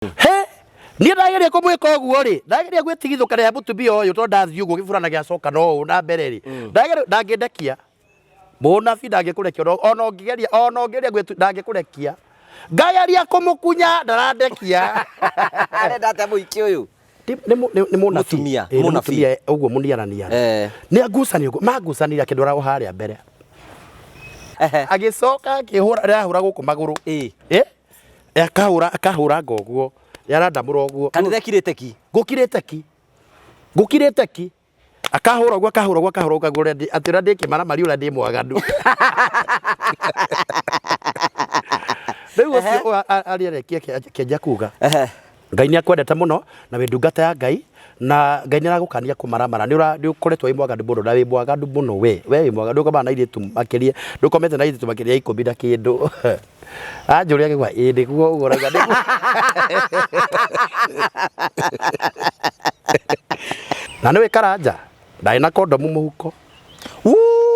He ni ndageria kumwika oguo ri ndageria gwitigithuka ria mutumia uyu to ndathii uguo gifurana giacoka no na mbere ri ndageria ndangindekia munabi ndangikurekia ona ongeria gwitu ndangikurekia ngageria kumukunya ndarandekia arenda ta muiki uyu ni munabi munabi uguo muniarania ni angucanio mangucanira kindora o haria mbere agicoka akihura arahura guku maguru akahura ngoguo yaranda muroguo kanitha kirite ki gukirite ki akahura guo ngure atira ndikimara mari ura ndi mwaganu riu ucio arierekia kenja kuga Ngai ni akwendete muno na windungata ya Ngai na Ngai ni aragukania kumaramara ni ukoretwo wi mwaganu muno na wi mwaganu muno we wi mwaganu ukomana na iritu makiria ndukomete na iritu makiria 10 na kindu anjuria gwa indi guo ugoraga ndigu na niwe karanja ndai na kondomu muhuko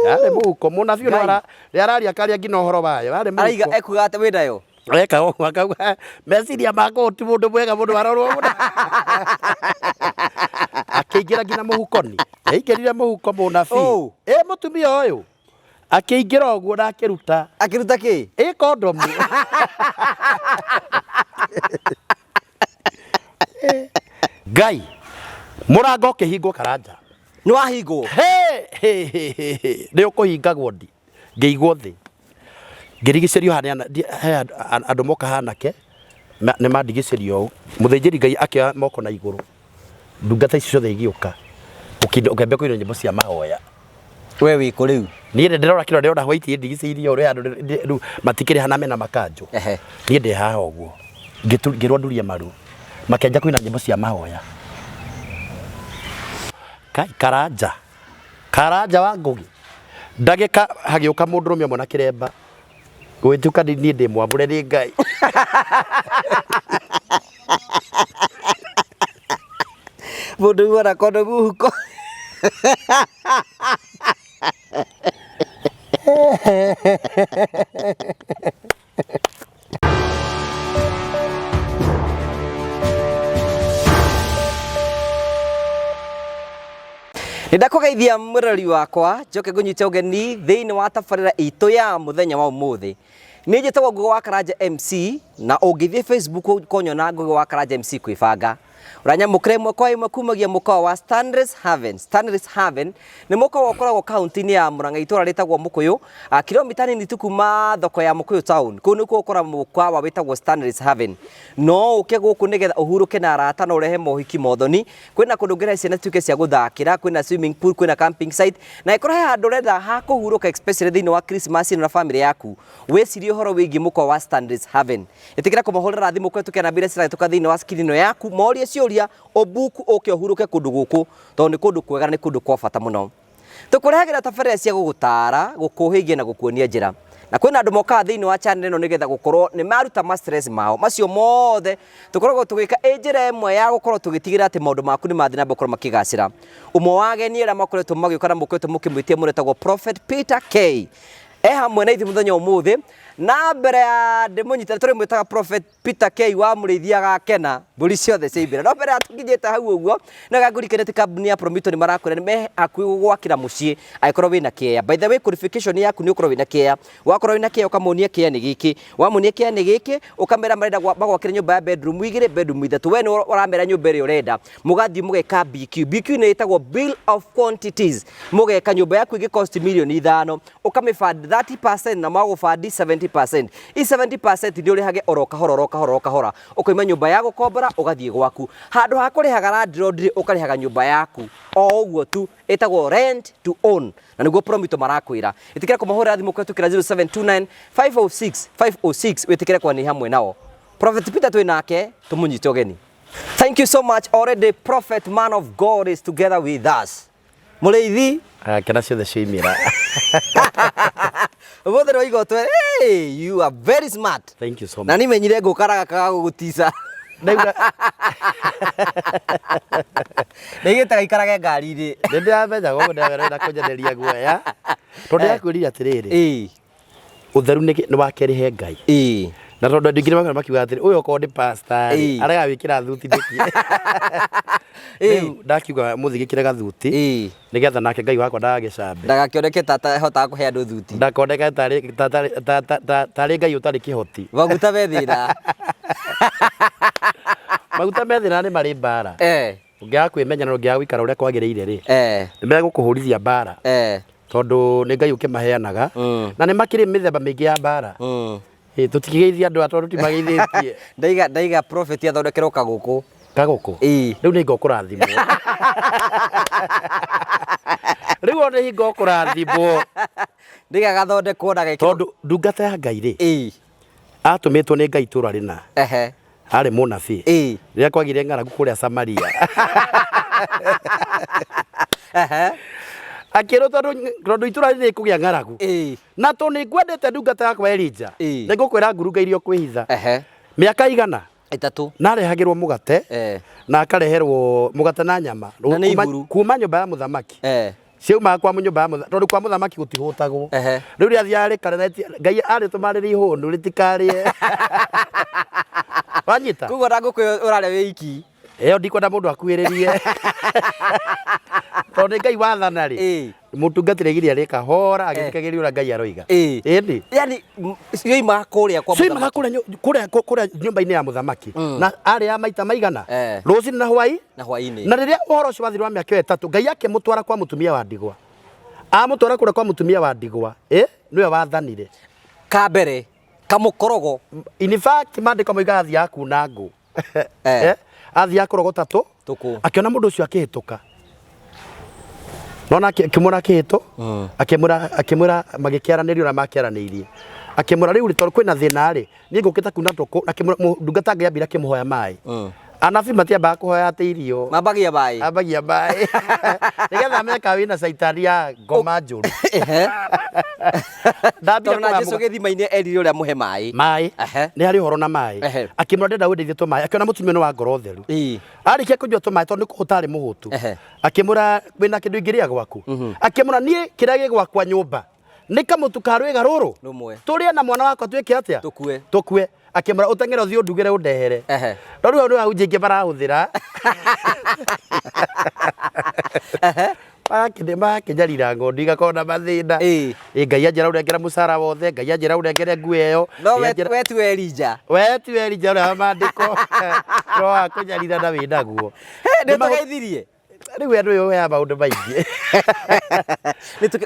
yale muhuko munabi no araria karia ngina uhoro wayo yale muhuko aiga ekuga ate wi nayo eka o akauga meciria mako ti mundu mwega mundu arorwo mundu akiingira ngina muhukoni aikirire muhuko munabi mutumia uyu akiingira oguo na akiruta ki kondomu Ngai murango kihingo karanja ni wahingo ni ukuhingagwo ndi ngeigwo thi ngirigicerio hana andu moka hanake ni mandigicerio muthinjiri Ngai akioya moko na iguru ndungata icio ciothe igiuka ukambia kuina nyimbo cia mahoya we wi ku riu ni ndirora kiro ndirora white ndigiceirie uri andu matikire hana mena makanjo ni ndi haha oguo ngirwanduria maru makenja kuina nyimbo cia mahoya kai karanja wa ngugi ndagika hagiuka mundurume mwana kiremba gwituka ni ndi mwambure ni Ngai mundu wara kondo muhuko Ndakugeithia murori wakwa njoke gunyita ugeni thiini wa tabarira itu ya muthenya wa umuthi ni njitagwo Ngugi wa Karanja MC na ungithie Facebook konyona Ngugi wa Karanja MC kwibanga uranyamukire mwako imwe kumagia mukao wa Stanley's Haven ni mukao ukoragwo kaunti-ini ya Murang'a itura ritagwo Mukuyu kilomita nini tu kuma thoko ya Mukuyu town kuu nikuo ukora mukwa wa witagwo Stanley's Haven no uke guku nigetha uhuruke na arata na urehe mohiki mothoni kwina kundu ngira ciana tuke cia guthakira kwina swimming pool kwina camping site na ikora handu renda ha kuhuruka especially thiini wa Christmas na family yaku wecirie horo wigi mukao wa Stanley's Haven itikira kumahurira thimu kwetu kana bira cira tuka thiini wa skirino yaku moria ciuria obuku oke uhuruke kundu guku to ni kundu kwega ni kundu kwa bata muno tukurehagira tabarira cia gugutara gukuhigia na gukuonia njira na kwina andu moka thiini wa channel ino nigetha gukorwo ni maruta ma stress mao macio mothe tukoragwo tugika njira imwe ya gukorwo tugitigira ati maundu maku ni mathina gukorwo makigacira umwe wageni era makoretwo magiukana mukoretwo mukimwitia muretagwo Prophet Peter K hamwe na ithi muthenya umuthi na mbere ya ndimunyita turi mwitaga Prophet Peter K wa murithia gakena mburi ciothe ciibira no mbere atukinyete hau uguo na gagurikene ti kambuni ya Promito ni marakwira ni me akui gwakira mucii aikorwo wina kea by the way qualification yaku ni ukorwo wina kea wakorwo wina kea ukamonia kea ni giki wamonia kea ni giki ukamera marenda gwakira nyumba ya bedroom 2 bedroom 3 we ni uramera nyumba iri urenda mugathi mugeka BQ ni itagwo bill of quantities mugeka nyumba yaku igi cost milioni 5 ukamifund 30% na magufund 70% i 70% ndio rihage oroka hora ukoima nyumba ya gukombora ugathie gwaku handu ha kurihaga landlord ukarihaga nyumba yaku o uguo tu etagwo rent to own na niguo Promito marakwira itikira kumahura thimu kwetu kira 0729 506 witikire kwa ni hamwe nao Prophet Peter twinake tumunyite ugeni. Thank you so much already. Prophet man of God is together with us. Mureithi kana ciothe ciimira Wothe igotwe hey you are very smart. Thank you so much. Na nimenyire ngukaraga kaga gugutisa Nigitaga ikarage ngari-ri ndimenya gogo ndagera kunjaneria guoya tondu yakwirira atiriri utheru ni wakerihe Ngai na tondu ndingire makana makiuga atiri uyu ko ndi pastor arega wikira thuti ndiki riu ndakiuga muthigikire gathuti nigetha nake Ngai wakwa ndagicambe ndagakioneke tata hotaga kuhe andu thuti ndakondeka tari Ngai utari kihoti maguta methina maguta methina ni mari mbara ungiaga kwimenya na ungiaga gwikara uria kwagiriire ri ni megukuhurithia mbara tondu ni Ngai ukimaheanaga na ni makiri mithemba mingi ya mbara tutigeithia andu atondu timageithĩtie ndaiga prophet athondekerwo kaguku riu ni ngokurathimwo riu ona hi ngokurathimwo ndiga gathondekwo na gekiro tondu ndungata ya Ngai ri atumitwo ni Ngai itura rina ari munabii riria kwagire ng'aragu kuria Samaria akiro tondu itura riri kugia ng'aragu na to ni ngwendete ndungata yakwa Elija ni ngukwira ngurunga irio kwihitha miaka igana 3 narehagirwo mugate na akareherwo mugate na nyama kuma nyumba ya muthamaki ciuma kwa nyumba ya muthamaki tondu kwa muthamaki gutihutagwo riu ria thiari karenetie Ngai ari tumariri ihundu ritikarie wanyita kugo ndaguku urare wiki eo ndikwenda mundu akuhiririe tondu Ngai wathana ri mutungatire giri ari kahora agithikagiria ura Ngai aroiga indi yani yoima kuria kwa kuria nyumba-ini ya muthamaki na ari ya maita maigana rucini na hwaini na riria uhoro ucio wathirwa miaka 3 Ngai akimutwara kwa mutumia wa ndigwa amutwara kuria kwa mutumia wa ndigwa niwe wathanire kambere kamukorogo in fact mandiko moiga athia kuna ngu athia kurogota tuku akiona mundu ucio akihituka nona kimura kihito akimura magikiaranirio na makiaraniirie akimura riu ritor kwina thina ri ni ngukita kuna tuku akimura ndungata Ngai ambira kimuhoya mai anabi matiamba kuhoya ati irio ambagia bai nigetha meka wina saitani ya ngoma njuru ndambia na Jesu githima-ini erire uria muhe mai ni hari horo na mai akimura ndenda gutithia tu mai akiona mutumia no wa ngoro theru arikia kunyua tu mai tondu utari muhutu akimura wina kindu ingiria gwaku akimura nie kiria gi gwakwa nyumba ni kamutu karwiga ruru turia na mwana wakwa twike atia tukue akimura utengere uthio ndugire undehere tondu we ni ahunjingi barahuthira makinjarira ngondi igakona mathina Ngai anjira urengera mucara wothe Ngai anjira urengere nguo iyo no wetu Elija uria mandiko no akunjarira na wina guo ni tugeithirie riu andu yo ya maundu maingi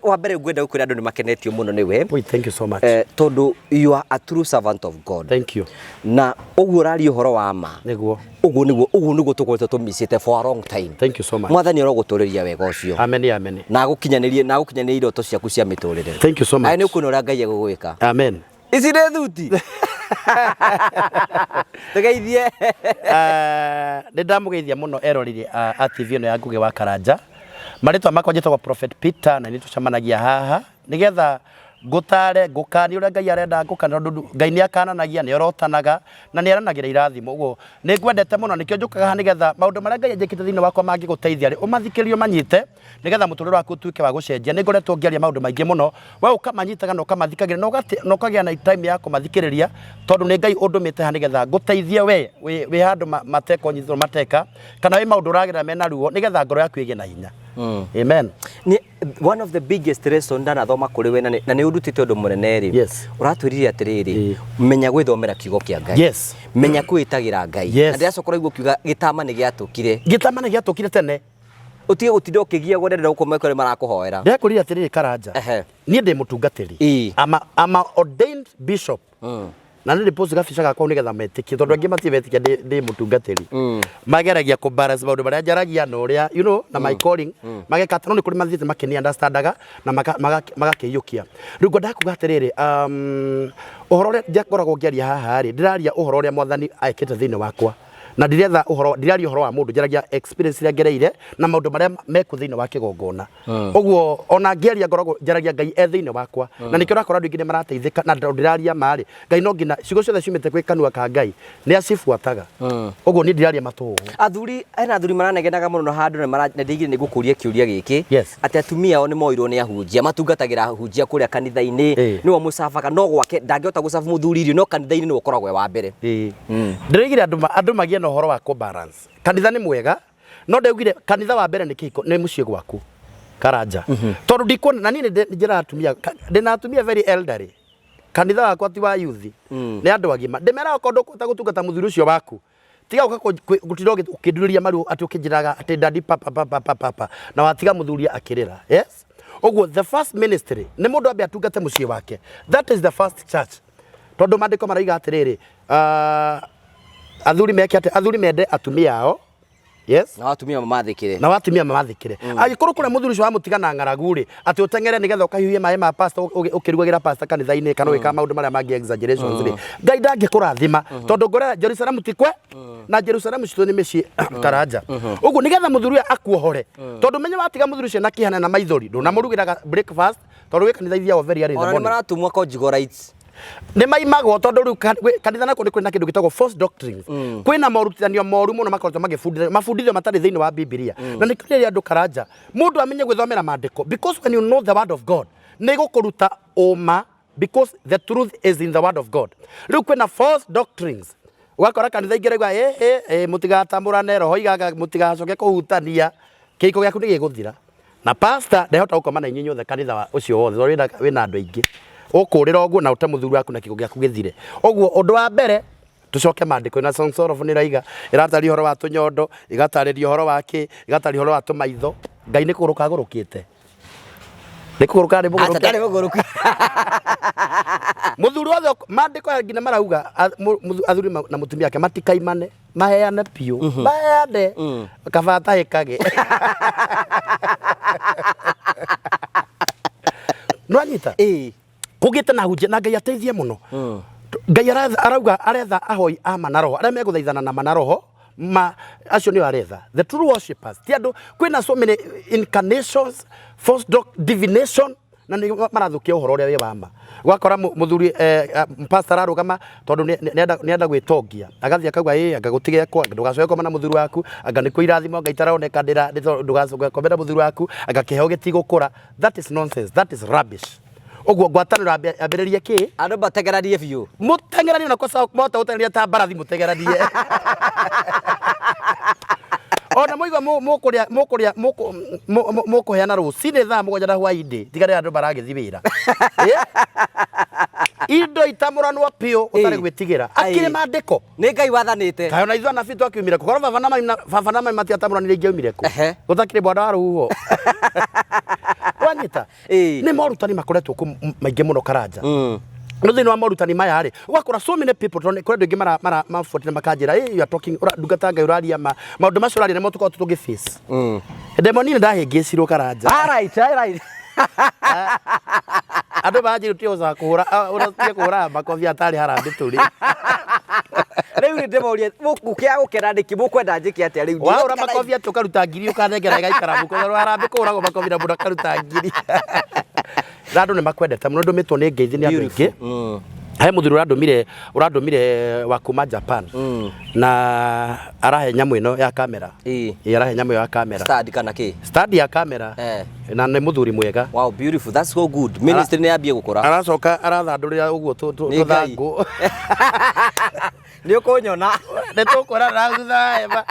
wa mbere ngwenda gukwira andu ni makenetio muno niwe thank you so much tondu you are a true servant of God thank you na uguo rari uhoro wa ma niguo uguo tukoretwo tumisite for a long time thank you so much mwathani aroguturiria wega ucio amen na gukinyanirie iroto ciaku cia miturire thank you so much ai ni kuno ria Ngai egugwika amen ici ni thuti tugeithie ni ndamugeithia muno erorire TV ino ya Ngugi wa Karanja maritwa makwa njitagwo Prophet Peter na ni tucamanagia haha nigetha ngutare ngukani uria Ngai arenda ngukana tondu Ngai ni akananagia ni orotanaga na ni aranagira irathimo uguo ni ngwendete muno nikio njukaga nigetha maundu maria Ngai njikite thiini wakwa mangiguteithia ri umathikirio manyite nigetha muturiro waku utuike wa gucenjia ni ngoretwo ngiaria maundu maingi muno we ukamanyitaga na ukamathikagira na ukagia na time ya kumathikiriria tondu ni Ngai undumite ha nigetha nguteithie we handu mateko nyithiro mateka kana we maundu uragira mena ruo nigetha ngoro yaku igie na hinya amen ni one of the biggest lesson ndana thoma kuri we na ni urutite undu munene ri uratwirire atiriri menya gwithomera kiugo kia Ngai menya kwitagira Ngai na ndiacokora igwo kiuga gitama ni giatukire tene utige gutinda ukigia gwendera ukome kore marakuhoera ndiakurire atiriri Karanja nie ndi mutungatiri I'm bishop na ni post gabica gakwa nigetha metiki tondu angi matibetika ndi mutungatiri mageragia ku balance maundu maria njaragia na uria na my calling magekata no ni kuri mathite makeni understandaga na magakiyukia riu ngwenda kuga atiriri uhoro uria ndiakoragwo ngiaria haha ri ndiraria uhoro uria mwathani aikite thiini wakwa na ndiretha uhoro ndiraria uhoro wa mundu njaragia experience ria ngereire na maundu maria meku thiini wa kigongona uguo ona ngeria ngoragwo njaragia Ngai thiini wakwa na nikio rakora andu ingi marateithika na ndiraria mari Ngai no ngina ciugo ciothe ciumite kwi kanua ka Ngai ni acibuataga uguo ni ndiraria matu athuri maranegenaga muno handu na ndigire nigukuria kiuria giki ati atumia o ni moirwo ni ahunjia matungatagira ahunjia kuria kanitha-ini niwo mucabaga no gwake ndangihota gucaba muthuri irio no kanitha-ini niwo koragwe wa mbere ndirigire andu magie na uhoro wa ku balance kanitha ni mwega no ndaugire kanitha wa mbere ni kiko ni mucie gwaku Karanja tondu ndikuona na nini njira atumia ndina atumia very elderly kanitha wakwa ti wa youth ni andu agima ndimera kondo gutungata muthuri ucio waku tiga gutiro ukinduriria maru ati ukijiraga ati dadi papa na watiga muthuri akirira yes uguo the first ministry ni mundu ambe atungate mucie wake that is the first church tondu mandiko maraiga atiriri athuri mende atumia ao yes na atumia mamathikire agikorwo kuna muthuri ucio wa mutigana ng'aragu ri ati utengere nigetha ukahiuhie mai ma pastor ukirugagira pastor kanitha-ini kana wika maundu maria mangi exaggerations ri Ngai ndangikurathima tondu ngore Jerusalem tikwe na Jerusalem citu ni micii Karanja uguo nigetha muthuri akuohore tondu menye watiga muthuri ucio na kihana na maithori nduna murugiraga breakfast tondu wi kanitha ithia very early in the morning ona maratumwa conjugal rights ni maimagwo tondu riu kanitha nako ni kwina kindu gitagwo false doctrines kwina morutithanio moru muno makoretwo mafundithio matari thiini wa Biblia na ni kiriria andu Karanja mundu amenye gwithomera maandiko because when you know the word of God ni gukuruta uma because the truth is in the word of God riu kwina false doctrines ugakora kanitha ingiregwa mutigatamurane roho igaga mutigacoke kuhutania kiiko giaku ni giguthira na pastor ndehota gukoma na inyinyi othe kanitha ucio wothe wina andu aingi ukurira oguo na utamuthuru waku na kigo giaku githire oguo undu wa mbere tucoke maandiko na Songs of ni raiga iratari horo wa tunyondo igatariria horo wake igatari horo wa tumaitho Ngai ni kuguruka gurukite ni kuguruka ni muguruka atari muguruka muthuru othe maandiko ngina marauga athuri na mutumia yake matikaimane maheane piu maheane kabata ikage no anyita kugite na hunjia na Ngai ateithie muno Ngai arauga aretha ahoi ama na roho aria meguthaithana na manaroho acio ni aretha the true worshippers ti andu kwina so many incarnations false divination na ni marathukia uhoro uria wi wama gwakora muthuri pastor arugama tondu ni enda gwitongia agathia akauga agagutige kwa ndugacoke koma na muthuri waku anga ni kuirathimo Ngai taroneka ndira ndugacoke koma na muthuri waku anga kiheho gitigukura that is nonsense that is rubbish oguo ngwataniro ambiririe ki andu bategerarie biu mutengeranie na kosa mota utengeria ta barathi mutegerarie ona moiga mukuheana rucini thaa mugwanja na hwaindi tigare andu baragithii wira indo itamuranwo piu utari gwitigira akire maandiko ni Ngai wathanite kayo na ithu anabii twakiumire kukorwo baba na mami matiatamuranire ingiumire ku gutakire bwana wa ruho wanyita ni morutani makoretwo maingi muno Karanja no thini wa morutani maya ri ugakora so many people kuri andu ingi mafuatira makanjira you are talking ndungata Ngai uraria maundu macio uraria nimo tukorwo tugi face demonini ndahingicirwo Karanja alright andu banjiru tio za kuhura uratie kuhura makothi atari harambe turi riu ndimuria mukia ukerandiki mukwenda njiki atia riu waura makothi atukaruta ngiri ukanengera igaikara muko harambe kuhuragwo makothi na mundu akaruta ngiri andu ni makwendete muno ndumitwo ni ngeithi ni andu ingi he muthuri urandumire wa kuma Japan na arahe nyamu ino ya kamera arahe nyamu ya kamera study kana ki study ya kamera na ni muthuri mwega wow beautiful that's so good ministry ni yambie gukura aracoka arathandurira uguo tuthangu ni ukunyona ni tukura na thutha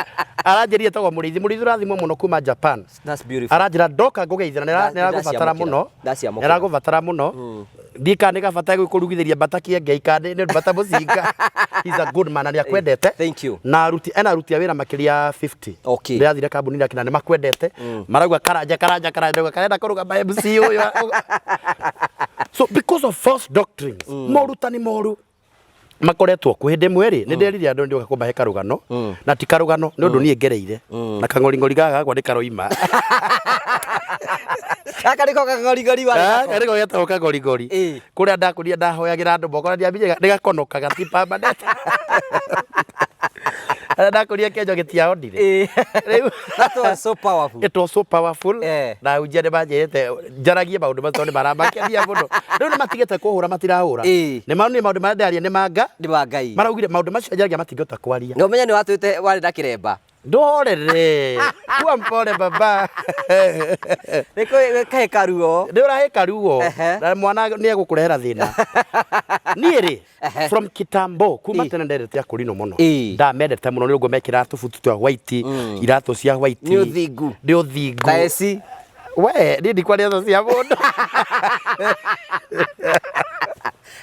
aranjirie tagwo murithi urathimwo muno kuma Japan that's beautiful aranjira ndoka ngugeithana niragubatara muno ndikane gabata gukurugithiria mbata kienge ikane ni mbata mucinga he's a good man and akwendete thank you na aruti a wira makiria 50 okay ndirathire kambuni yake na ni makwendete marauga Karanja karenda kuruga by MC uyu so because of false doctrines morutani moru makoretwo ku hindi mweri ni nderire andu ndi gakumba he karugano na ti karugano ni undu nie ngereire na kang'oring'ori gaga gwa ni karoima akariko kang'origori wa kariko getagwo kang'origori kuria ndakuria ndahoyagira andu mboko na ndiambire ndigakonoka gatipa bandete ndakuria kenjo gitiaonire that was so powerful. It was so powerful. Na ujia banjete njaragie maundu macio ni maramakenia muno riu ni matigete kuhura matirahura ni maundu ma ndaria ni manga ni mangai maraugire maundu macio njaragia matingota kwaria no menya ni watwite wari na kiremba ndorere kuwa mpole baba niko kae karuo ndio rahe karuo na mwana ni egukurehera thina niiri from kitambo kuma tene nderete akurino muno ndamendete muno ni ngomekira tubutu twa white iratu cia white ni uthingu taesi we ndi kwa ria cia mundu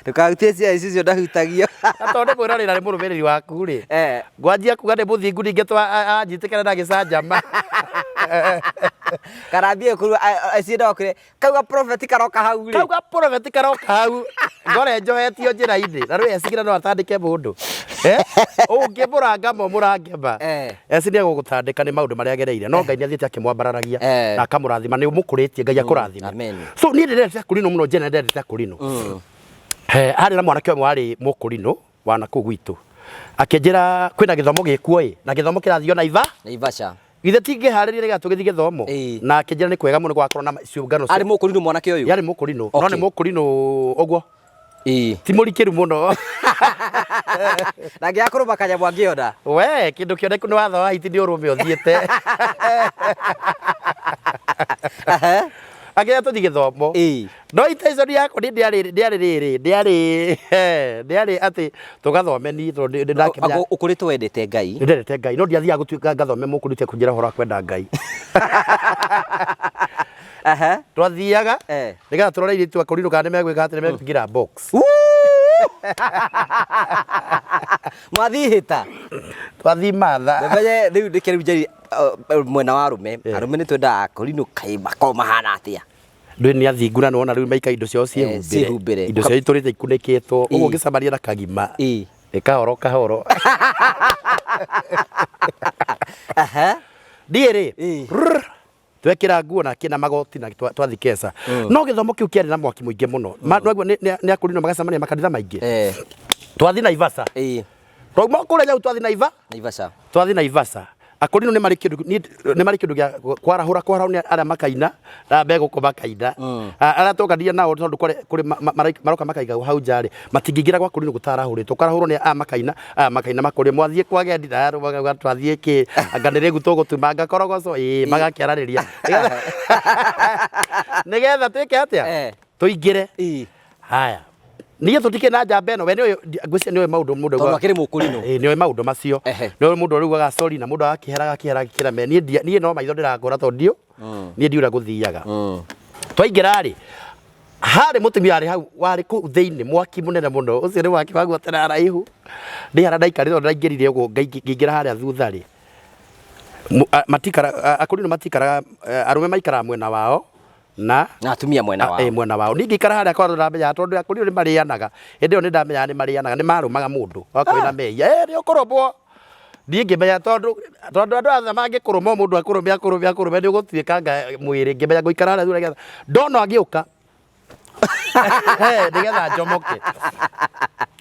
tukautecia icio ndahutagio atonde mwira ni murumiriri waku ri ngwanjia kuga ni muthingu ningetwa anjitikana na gicanjama karambie kuru acienda okire kauga prophet karoka hau ri kauga prophet karoka hau ngore njohetio njira-ini na riu ecigira no atandike mundu ungimuranga mo murangema eci ni egugutandika ni maundu maria agereire no Ngai ni athiete akimwambararagia na akamurathima ni umukuritie Ngai akurathima so ni ndirete akurino muno njene ndirete akurino hari na mwanake umwe wari mukurino wana ku gwitu akenjira kwina githomo gikuo na githomo kirathio Naivasha ithe tingiharirie niga tugithige githomo na akenjira ni kwega muno gwakorwo na ciungano ari mukurino mwanake uyu yari mukurino no ni mukurino ogwo ti murikiru muno na ngiakuru bakanya mwangiona we kindu kione kuno watho wa hiti ndi urume uthiete agia tuthi githomo no intention yako ni ndiari ati tugathomeni ndakimya ukurite wendete Ngai ndendete Ngai no ndiathia gutuika ngathome mukurite kunjira horo kwenda Ngai twathiaga nigetha turore iritu akurino kana megwika atene megwikira box mwathihita twathi matha mbere riu ndikiri njeri mwena wa arume ni twenda akurino kai mako mahana atia ndwi ni athinguna no na riu maika indo ciao ciehumbire indo ciao iturite ikunikitwo uguo ngicamaria na kagima ikahoro kahoro ndiiri twekira nguo na kina magoti na twathi kesa no githomo kiu kiari na mwaki muingi muno niguo ni akurino magacamania makanitha maingi twathi Naivasha twauma kuria nyau twathi Naivasha twathi Naivasha akurino ni mari kindu gya kwarahura ni aria makaina na mbego ko makaina ara tokania nao tondu kuri maroka makaiga hau njari matingingira gwa kurino gutarahuri tukarahurwo ni makaina makuri mwathie kwa gendi na rumaga twathie ki anganire gutogo tumanga korogoco magakiarariria nigetha twike atia tuingire haya niye tutike na njamba eno we ni ngwiciria ni maundu mundu to makiri mukurino ni maundu macio ni mundu rugaga sorry na mundu akihera gakira me ni no maitho ndiragora to ndio ni ndiura guthiaga twaingira ri hari mutumia ari hau wari ku thiini mwaki munene muno ucio ni waki wagwo tena raihu ndi hara ndaikarire ndaingirire uguo ngingira haria thutha ri matikara akurino matikara arume maikara mwena wao na atumia mwena wao mwena wao ningi kara haria kwa ndamenya tondu akurino ni marianaga indi ni ndamenya ni marianaga ni marumaga mundu wakwina meya ni ukurobwo ngimenya tondu andu othe mangikuruma mundu akurume ni ugutuikanga mwiri ngimenya guikara haria thura ndona agiuka nigetha njomoke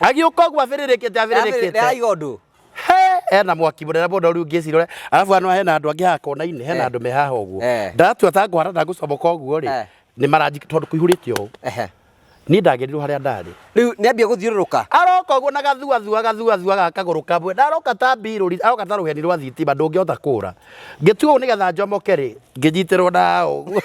agiuka uguo abiririkite aigondu ena mwaki munene muno riu ngicirore alafu ano hena andu angi hakona-ini hena andu mehaha uguo ndatua ta ngwara gucomoka uguo ri ni maranji tondu kuihurite o ni ndagerirwo haria ndari riu ni ambia guthiururuka aroka uguo na gathua gakaguru kamwe ndaroka ta mbiruri aroka ta ruheni rwa thitima ndungihota kura ngituo nigetha njomoke ri nginyitirwo na uguo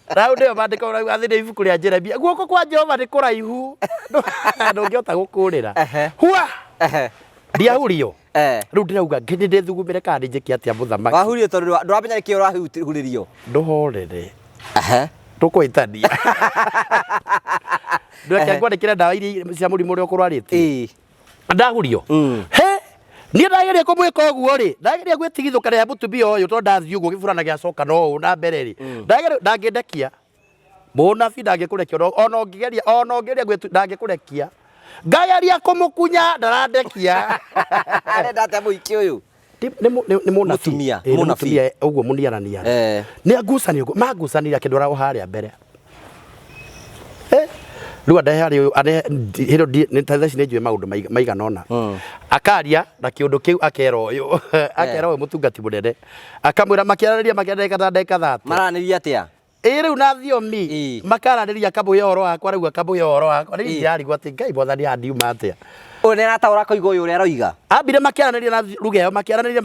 rau ndio mandiko athire ibuku ria Jeremia guoko kwa Jehova ni kuraihu ndungihota gukurira hua ndiahurio riu ndirauga ngini ndithugumire kana ndinjiki atia muthamaki wahurio tondu ndwamenya niki urahuririo nduhorere tukwitania ndweke ngwandikire ndawa iria cia murimu uria ukurwarite ndahurio ni ndageria kumwika uguo ri ndageria gwitigithukania mutumia uyu to ndathi uguo gifurana giacoka no na mbere ri ndangidekia munabi ndangikurekia ona ngigeria ndangikurekia ngageria kumukunya ndarandekia arenda ate muiki uyu nĩ mũtumia ũguo mũniarania nĩ agucanio magucanĩria kĩndũ rao harĩa mbere rĩu andehe harĩ hĩro nĩ thaci nĩ njũĩ maũndũ maigana ũna akaria na kĩũndũ kĩu akera ũyũ mũtungati mũnene akamwĩra makĩaranĩria ndagĩka 30 maranĩria atĩa rĩu na thiomi makaranĩria akambũhe ũhoro wakwa rĩu akambũhe ũhoro wakwa rĩu ndirarigwo atĩ Ngai mwathani andiuma atĩa ũyũ nĩ arataũra koiga ũyũ ũrĩa aroiga ambire makĩaranĩria na lugha ĩyo makĩaranĩria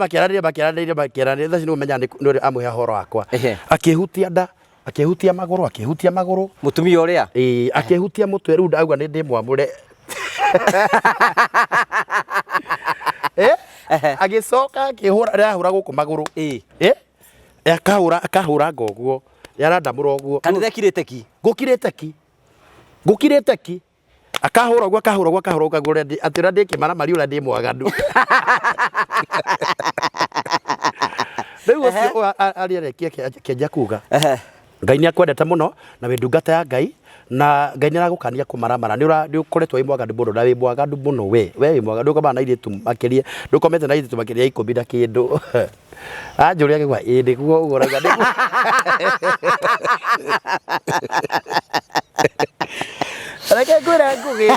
thaci nĩ ũmenya nĩ amũhe ũhoro wakwa akĩhutia nda akĩhutia magũrũ mũtumia ũrĩa akĩhutia mũtwe rĩu ndauga nĩ ndĩmwamũre agĩcoka akĩhũra gũkũ magũrũ akahũra ngoguo yarandamũra ũguo kanitha kirĩte ki gũkirĩte ki akahũra ũguo atĩ ũrĩa ndĩkĩmaramari ũrĩa ndĩ mwaganu rĩu ũcio arĩarekia kĩenja kuga Ngai nĩ akwendete mũno na wĩ ndungata ya Ngai na Ngai nĩ aragũkania kũmaramara nĩ ũkoretwo wĩ mwaganu mũno na wĩ mwaganu mũno we wĩ mwaganu ndũkomana na airĩtu makĩria ndũkomete na airĩtu makĩria 10 na kĩndũ anjũria akĩgwa nĩguo ũgũraga reke ngwĩre ngũgĩ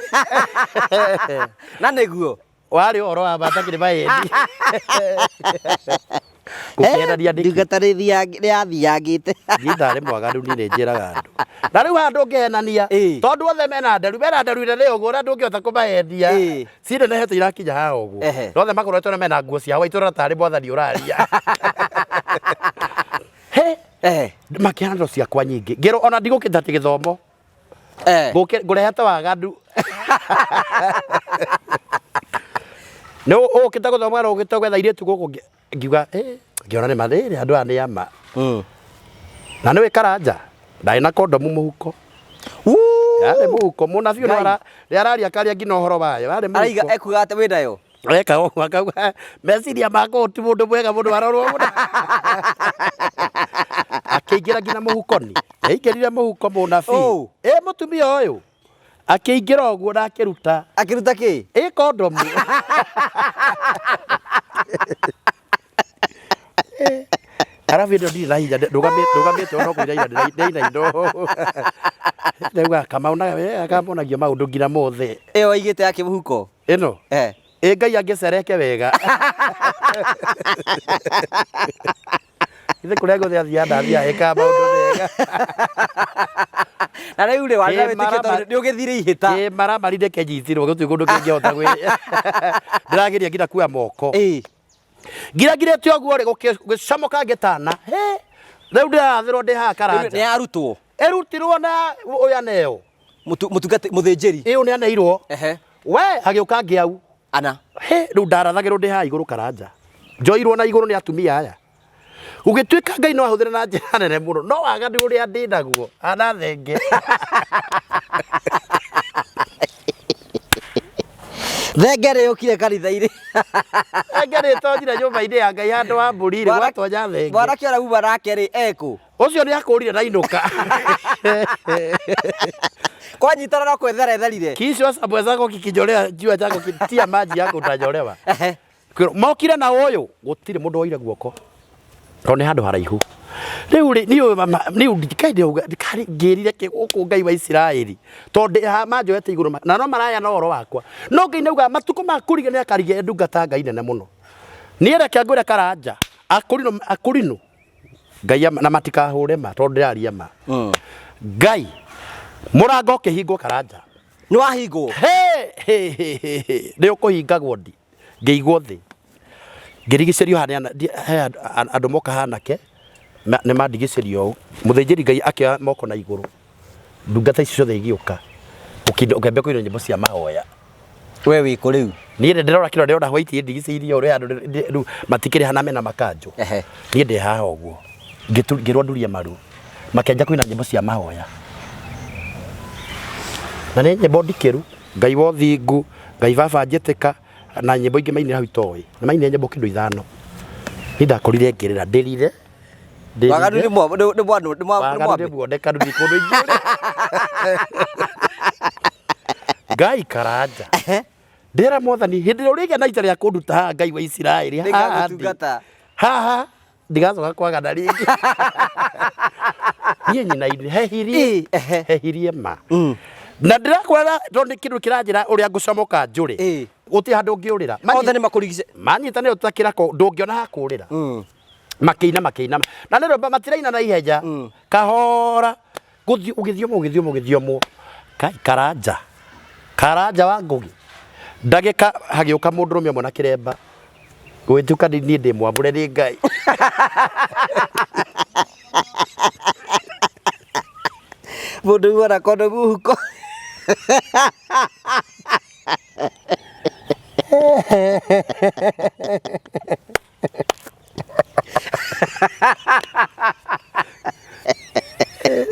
na nĩguo warĩ ũhoro wa bata kĩrĩ mahendi ndungata nĩyathiangĩte ndarĩ mwaganu niĩ nĩ njĩraga andũ na rĩu haha ndũngĩhenania tondũ othe mena nderu nene ũguo ũrĩa ndũngĩhota kũmahendia cinenehetwo irakinya haha ũguo othe makoretwo mena nguo cia white ũrona tarĩ mwathani ũraria makĩhanĩro ciakwa nyingĩ ngero ona ndigũkĩta atĩ gĩthomo ngũrehete waganu nĩ ũkĩte gũthoma na ũgĩte gwetha airĩtu gũkũ ngiuga ngĩona nĩ marĩrĩ andũ aya nĩ ama na nĩ wĩ karanja ndarĩ na kondomu mũhuko yarĩ mũhuko mũnabiũ nĩ araria akaria nginya ũhoro wayo yarĩ mũhuko araiga ekuga atĩ wĩ nayo eka ũguo akauga meciria makwa ti mũndũ mwega mũndũ warorwo mũno akĩingĩra nginya mũhuko-inĩ aingĩrire mũhuko mũnabii mũtumia ũyũ akĩingĩra ũguo na akĩruta kĩ kondomu arabu ĩno ndirĩ na hinya ndũgamĩte ona ũkũira ina indo rĩu Kamau nawe akamonagio maũndũ nginya mothe ĩyo aigĩte yake mũhuko ĩno Ngai angĩcereke wega ithe kũrĩa guothe athiaga ndathia ekaga maũndũ wega na rĩu rĩ wĩtĩkĩte nĩ ũgĩthire ihĩta maramari ndĩkenyitirwo gũtirĩ kũndũ kĩngĩhota ndĩrageria nginya kuoya moko ngiragirĩte ũguo rĩ gũgĩcomoka ngĩtana rĩu ndĩrathĩrwo ndĩ haha karanja nĩ yarutwo ĩrutirwo na ũya neo mũtungati mũthĩnjĩri ĩyo nĩ aneirwo we agĩũka ngĩau ana rĩu ndarathagĩrwo ndĩ haha igũrũ karanja njoirwo na igũrũ nĩ atumia aya gũgĩtuĩka Ngai no ahũthĩre na njĩra nene mũno no waganu ũrĩa ndĩ naguo anathenge thenge nĩyũkire kanitha-inĩ thenge nĩtonyire nyũmba-inĩ ya Ngai handũ wa mbũri rĩ gwatonya thenge mwanake ũrĩa uma nake rĩ ekũ ũcio nĩ akũrire na inũka kwanyitana no kwethererire kisha sababu zako kikijolea jua chako kitia maji yako utajolewa mokire na ũyũ gũtirĩ mũndũ woire guoko tondũ nĩ handũ haraihu rĩu ndikaire ngĩrire gũkũ Ngai wa Isiraeli tondũ manjoete igũrũ na no maraya na ũhoro wakwa no Ngai nauga matukũ ma kũriga nĩ akarigia ndungata Ngai nene mũno niĩ reke ngwĩre karanja akũrinũ Ngai na matikahũre ma tondũ ndĩraria ma Ngai mũrango ũkĩhingwo karanja nĩ wahingwo nĩ ũkũhingagwo ndi ngĩigwo thĩ ngĩrigicĩrio he andũ moka hanake nĩ mandigicĩrio ũũ mũthĩnjĩri Ngai akĩoya moko na igũrũ ndungata ici ciothe igĩũka ũkĩambia kũina nyĩmbo cia mahoya we wĩkũ rĩu niĩ ndĩrona kĩrĩa ndĩrona hwaiti ndigicĩirie ũrĩa andũ rĩu matikĩrĩ hana mena makanjũ niĩ ndĩ haha ũguo ngĩrwo ndurie maru makĩanjia kũina nyĩmbo cia mahoya na nĩ nyĩmbo ndikĩru Ngai wa ũthingu Ngai baba njĩtĩka na nyĩmbo ingĩ mainire hau itoĩ nĩ mainire nyĩmbo kĩndũ ithano niĩ ndakorire ngĩrĩra ndĩrire waganu nĩ mwoneka nĩ kũndũ ingĩ Ngai karanja ndera mwathani hindi ria urige na ita ria kunduta Ngai wa Isiraeli haha ndigacoka kwagana ringi niĩ nyina hehirie ma na ndirakwara tondi kindu kiranjira uria ngucomoka njuri guti handu ngiurira othe ni makurigice manyitane utakira ko ndungiona hakurira makina na nero matiraina na iheja kahora guthi ugithiomo kai karanja wa ngugi ndagika hagiuka mundurume mwana kiremba gwituka ni ndi mwamure ni Ngai mundu wara kondo guko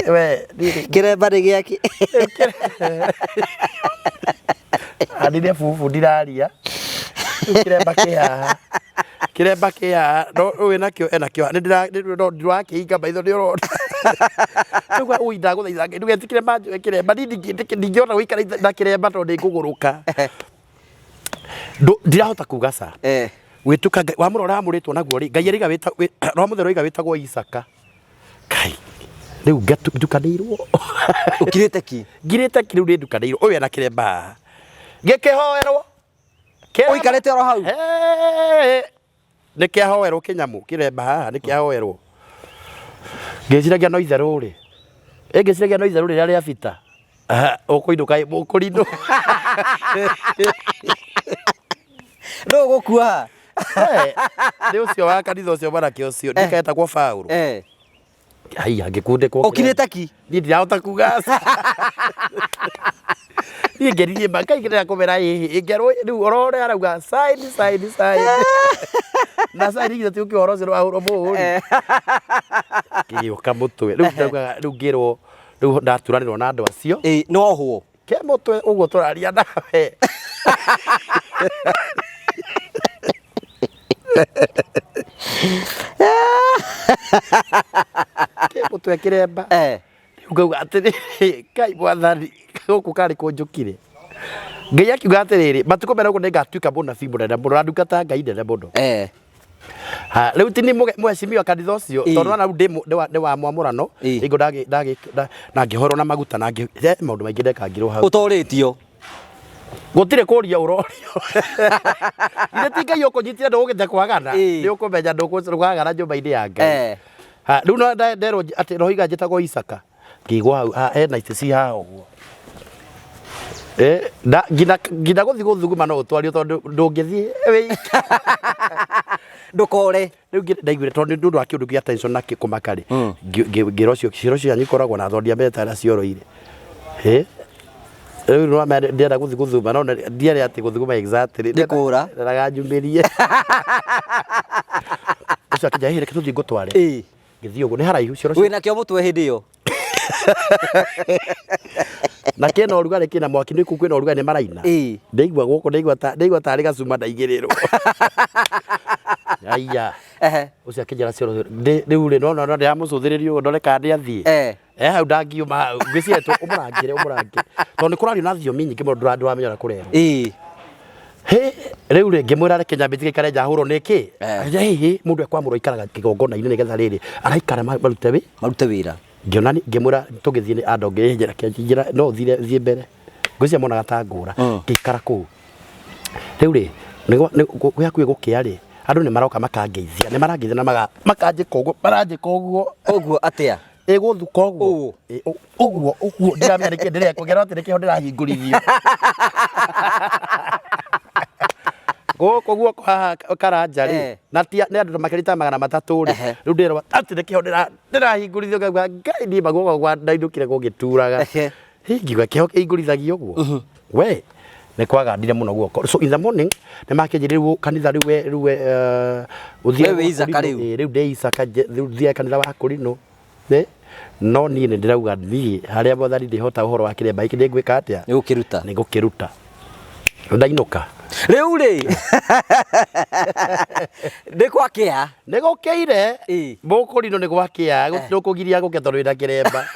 we kiremba ni giaki anire fufu ndiraria kiremba kia no wina kio ndira kiinga maitho ni urona niguo uinda guthaitha Ngai ndugetikire manjwe kiremba ndingiona guikara na kiremba tondu ndikuguruka ndirahota kuga sa wituka wa murora amuritwo naguo ri Ngai eriga wita ro muthero iga witagwo Isaka kai riu ndukanirwo ukirite ki riu ndukanirwo uyu ena kiremba gikihoerwo uikarite ro hau nikiahoerwo kinyamu kiremba haha nikiahoerwo ngiciragia no itherũ ri ngiciragia no itherũ riria ria bita ukuinduka mukurino no gukua ni ucio wa kanitha ucio mwanake ucio ndikaetagwo Paulo haiya ngikundikwo ukirite ki ni ndirahota kuga ni ngeririe Ngai ngira kumera ingerwo riu orore arauga side na side igithe tuki orozero ahuro muri kigioka mutwe riu ngirwo riu ndaturanirwo na andu acio no huo ke mutwe uguo turaria nawe ke mutwe kiremba riu ngauga atiri Ngai mwathani guku kari kunjukire Ngai akiuga atiriri matuko mera uguo ningatuika munabii munene muno ndungata Ngai nene muno riu tini mwecimio kanitha ucio tondu wana ni wa mwamurano ingo na ngihorwo na maguta na maundu maingi ndekangirwo hau utoritio gutire kuria urorio ire ti Ngai ukunyitire ndugite kwagana ni ukumenya ndugwagana nyumba-ini ya Ngai riu no nderwo ati roho iga njitagwo Isaka ngigwa hau ena iteci haha uguo ngina guthi guthuguma no utwario tondu ndungithii ndukore riu ndaiguire tondu ndu wa kiundu gia tension na kumaka ri ngira cio ciro cia nyikoragwo na thondia meta na cioroire riu no ndenda guthi guthuma no ndiare ati guthuguma exactly ndikura ndagajumbirie ucio akijahire kituthi ngutware ngithii uguo ni haraihu ciro wina kio mutwe hindi iyo na kena urugari kina mwaki ni ku kwina urugari maraina ndeigwa guko ndeigwa tari gacuma ndaigirirwo aiya ucio akijara cio riu ri no ndiramucuthiririo uguo ndore kana ndiathie hau ndangiuma hau ngicietwo umurangire tondu kurario na thiomi nyingi mundu nduramenya kurerwo riu ri ngimwira reke nyambe tigikare njahurwo niki mundu ekwamurwo ikaraga kigongona-ini nigetha riri araikara marute wira ngiona ngimwira tugithie ando ngihira kinjira no thie mbere ngwiciria monaga ta ngura ngikara kuu riu ri gwa kwi gukia ri andu ni maroka makangeithia ni marangeithia na makanjika uguo atia guthuka uguo ndiramenya niki ndirekugera ati nikiho ndirahingurithio guko karanja ri na tia ni andu makirita 300 ri riu ndirwa ati nikiho ndirahingurithio ngauga Ngai ni maguo gwa ndaindukire gugituraga ngiuga kiho kihingurithagio uguo we ni kwagandire muno guoko so in the morning ni makinjiriru kanitha riu uthie Isaka riu ndi Isaka thie kanitha wa kurino no ni ndirauga thie haria mwathani ndihota uhoro wa kiremba iki ndingwika atia ni gukiruta ndainuka riu ri ndikwakia nigukiire mukurino nigwakia ndukugiria gukia tondu wina kiremba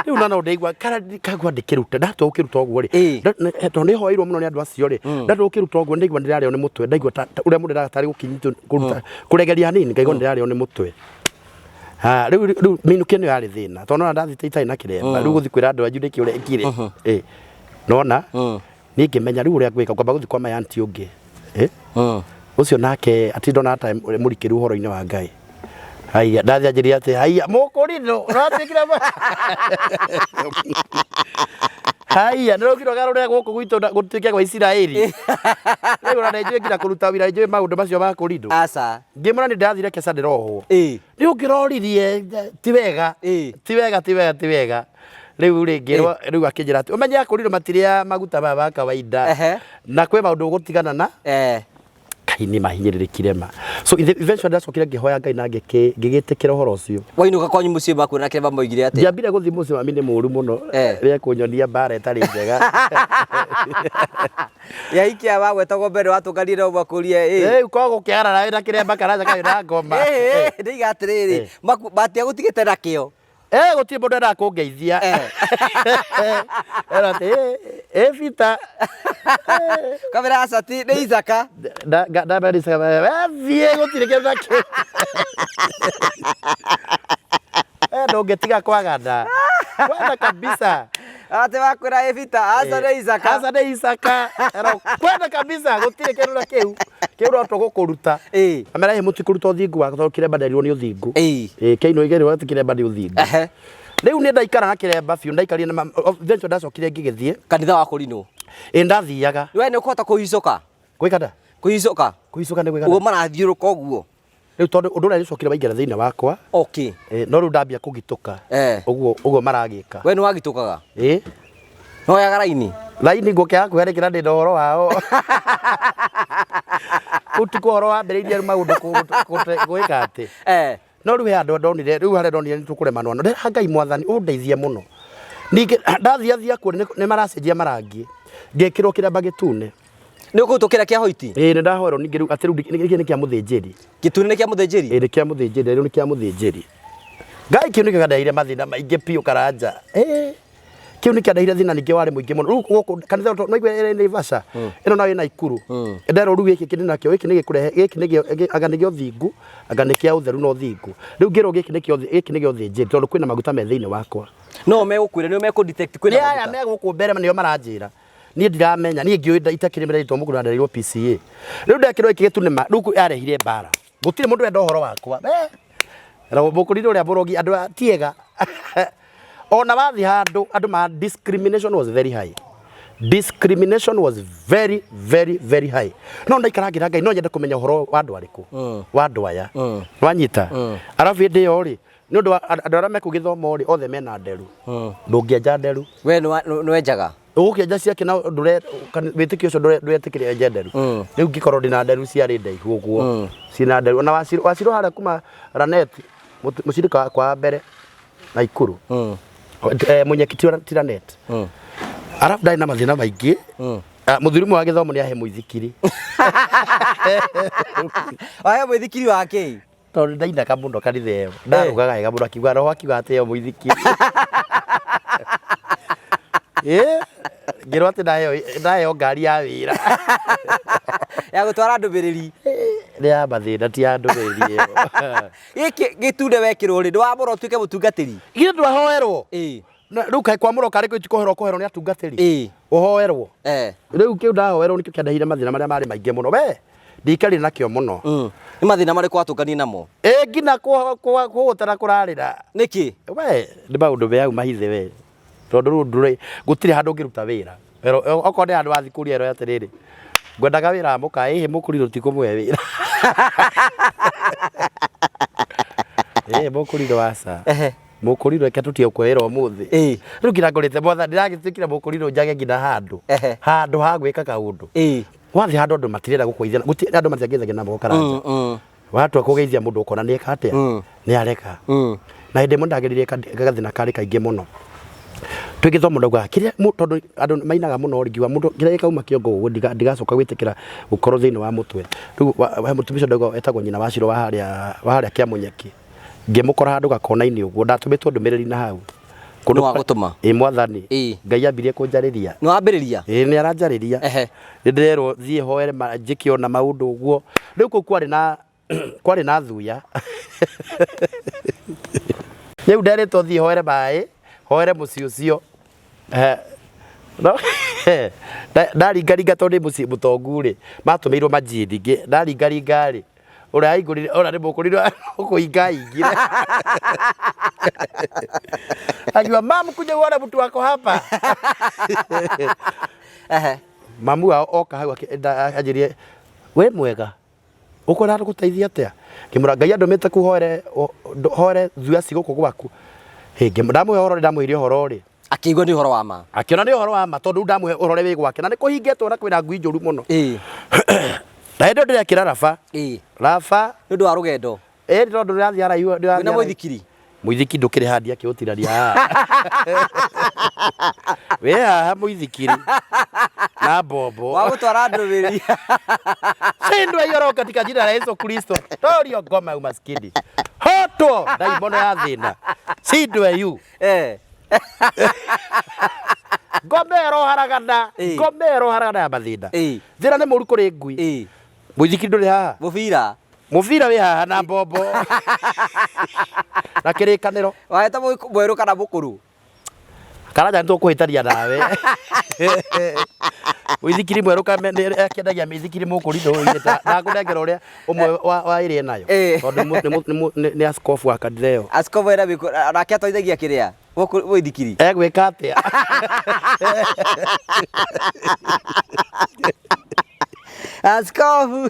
riu na no ndeigua kana kagwa ndikiruta ndato ukiruta uguo ri to ni hoirwo muno ni andu acio ri ndato ukiruta uguo ndeigua ndirario ni mutwe ndaigua uria mundu ndagatari gukinyito kuruta kuregeria hanini ngaigua ndirario ni mutwe riu minukia ni yari thina to no ndathite itai na kiremba riu guthi kwira andu anyu ndiki uria ikire nona ni ngimenya riu uria gwika kwamba guthi kwa my auntie ungi ucio nake atindo na time murikiru horo-ini wa Ngai haya ndathianjiria ati haya mukurindo ratikire haya ndirokiro garure guku gwitu gutike gwa Isiraeli riu na njue ngira kuruta wira njue maundu macio ma kurindo aca ngimona ni ndathire kesa ndirohwo riu ngiroririe ti wega riu ringirwo riu akinjira ati umenya kurindo matiria maguta baba kawaida na kwe maundu gutigana na kaini mahinyirirekire ma so eventually ndacokire ngihoya Ngai na ngigitikira horo ucio wainuka kwanyu muciĩ baku na kireba moigire ati ndiambire guthi muciĩ mami ni muru muno ria kunyonia bara itari njega ya ikia wagwetagwo mbere watukanire ubakurie ko gukiara na kiremba karaja kayo na ngoma ndiga atiriri batia gutigite nakio gutie mundu enda kungeithia Vita kamera asati ni Isaka da bari saka vie gutire kindu nakio ndungetiga kwaganda kwenda kabisa ate wakwira Vita asa ni Isaka kwenda kabisa gutire kindu nakio kiuru to gukuruta amera himuti kuruta uthingu wa to kiremba ndarirwo ni uthingu keino igeri wa kiremba ni uthingu riu ni ndaikara na kiremba biu ndaikarie na venture ndacokire ngigithie kanitha wa Kurino ndathiaga we ni ukota kuhicoka gwikada kuhicoka ni gwikada ugo marathiuruka uguo riu tondu undu uria nicokire baingera thiini wakwa no riu ndambia kugituka uguo maragika we ni wagitukaga no yaga laini ngukiaga kwerekera ndi ndoro wao utuko horo wa mbere maundu gwika ati no riu andu ndonire riu hare ndonire ni tukuremanwa ndera Ngai mwathani undeithie muno ninge ndathiathia ku ni maracenjia marangi ngekirwo kiremba gitune ni ukutukira kia hoiti ni ndahoerwo ninge riu ati riu ni kia muthinjiri gitune ni kia muthinjiri ni kia muthinjiri riu ni kia muthinjiri Ngai kiu ni kagadaire mathina maingi piu karanja kiu ni kiadaire thina ninge wari muingi muno riu kanitha no igwe ni Vasha ino nawe na Ikuru ndero riu giki kini nakio giki ni gikurehe giki ni aganigio thingu aganikia utheru no thingu riu ngiro giki ni gio thinjiri tondu kwina maguta me thiini wakwa no megukwira ni meku detect kwina maguta ya meguku mbere nio maranjira ni ndiramenya ni ngiu itakiremera ito mukuru ndarirwo PCA riu ndekirwo iki gitunema riu yarehire bara gutire mundu enda uhoro wakwa ra mukuriro ria burogi andu tiega ona wathi andu ma discrimination was very high very high no ndaikarangira Ngai no nyende kumenya uhoro wa andu ariku wa andu aya wanyita arafu ndi yo ri ni undu andu ara mekugithoma ri othe mena nderu ndungienja nderu we nwenjaga ukienja ciake na ndure witiki ucio nduretikire enje nderu riu ngikorwo ndina nderu ciari ndaihu uguo cina nderu na waciro haria kuma Ranet mucirika kwa mbere na Ikuru munyekiti wa Ranet arafu ndari na mathina maingi muthurimu wa githomo ni ahe muithikiri aya muithikiri wake tondu ndainaka muno kanitha iyo ndarugaga wega muno akiuga roho akiuga ati yo muithikiri ngirwo ati ndayo ngari ya wira ya gutwara ndubiriri ni ya mathina ti ya ndubiriri iyo giki gitune wekirwo ri ndwamura utuike mutungatiri githĩ ndwahoerwo riu kai kwamũra karĩ kuherwo ni atungatĩri uhoerwo riu kiu ndahoerwo nikio kiandahire mathina maria mari maingi muno we ndikarire nakio muno ni mathina mari kwatũkani namo ngina kũgũtara kũrarĩra niki we ni maũndũ me au mahithe we tondu riu ndũrĩ gũtirĩ handũ ũngĩruta wĩra okorwo nĩ handũ wa thikũria ĩro atĩrĩrĩ ngwendaga wĩra wa mũkaĩ mũkũrirwo ti kũmwe wĩra mũkũrirwo waca mũkũrirwo reke tũtige kwĩra ũmũthĩ rĩu nginya ngorĩte mwathani ndiragĩtuĩkire mũkũrirwo njage nginya handũ ha gwĩka kaũndũ wathi handũ andũ matirenda gũkũithia gũtirĩ andũ matiangĩithagia na moko karanja watua kũgeithia mũndũ ũkona nĩ eka atĩa nĩ areka na hĩndĩ ĩmwe ndagereire gathĩna karĩ kaingĩ mũno twĩgĩthoma ndauga kĩrĩa tondũ andũ mainaga mũno ngiuga mũndũ kĩrĩa gĩkauma kĩongo ũguo ndigacoka gwĩtĩkĩra gũkorwo thĩinĩ wa mũtwe rĩu mũtumia ũcio ndauga etagwo nyina wa Ciro wa harĩa Kĩamunyeki ngĩmũkora handũ gakona-inĩ ũguo ndatũmĩtwo ndũmĩrĩri na hau no agutuma mwathani Ngai ambirie kunjariria no ambiriria ni aranjariria ndirerwo thie hoere njikiona maundu uguo riu ku kwari na thuya riu nderetwo thie hoere bai hoere muci ucio no ndaringaringa tondu muci mutongu ri matumirwo majindi ndaringaringa ri ora aigurire ora ni mukurirwo kuinga ingire akiwa mamu kuja kuona mtu wako hapa mamu oka hau ajirie we mwega uko na guteithia atia kimura Ngai andomete ku hore thuya ciguku gwaku ndamuhe horo ndamuhirie horo ri akigwa ni horo wa ma akiona ni horo wa ma tondu ndamuhe horo ri gwake na ni kuhingetwo na kwina ngui njuru muno na ndo ndirekira rafa ndu wa rugendo ndo ndathia raihu na muithiki ndukire handi akiutirania we haha muithikiri na bobo wa gutwara nduriri sindwe yoro katika jina la Yesu Kristo torio ngoma umaskini hoto ndaimono ya thina sindwe yu ngomero haragana ya mathina thina ni muru kuri ngui muithiki nduri haha mubira we haha na bobo na kirikaniro waheta mweru kana mukuru karaja ntu kuhitaria nawe withikiri mweru akiendagia mithikiri mukuri nduita ndakunengera uria umwe wa irie nayo tondu ni askofu wa kanitheo askofu era nake atoithagia kiria withikiri egwika atia askofu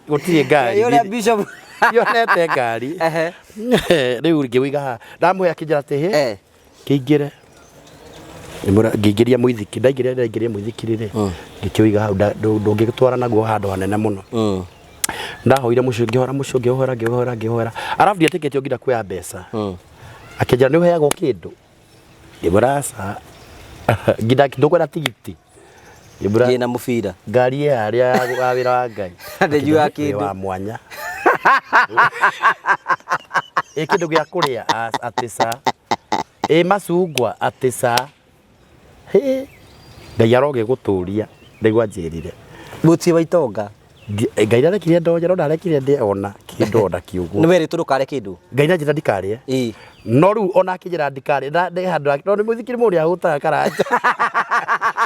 gutire ngari yule bishop yonete ngari riu ngiwiga ha ndamuhe akinjira ati kiingire ngĩingĩria mũithiki ndaingĩria mũithikiri ri ngĩkĩwiga hau ndũngĩtwara naguo handũ hanene mũno ndahoire mũcio ngĩhora arabu ndietĩkĩtio nginya kuoya mbeca akĩnjĩra nĩ ũheagwo kĩndũ ngĩmũraca nginya ndũkwenda tigiti ngĩna mũbira ngari yarĩa ya wĩra wa Ngai ndĩnjua kĩndũ wa mwanya kĩndũ gĩa kũrĩa atĩ ca macungwa atĩ ca Ngai arogĩgũtũria nĩguo anjĩrire mũtie wa itonga Ngai ndarekire ndonye no ndarekire ndĩona kĩndũ ona kĩũguo nĩ wĩrĩtwo ndũkarĩe kĩndũ Ngai nanjĩra ndikarĩe no rĩu ona akĩnjĩra ndikarĩe ndĩ handũ no nĩ mũthikiri mũrĩa ahũtaga karanja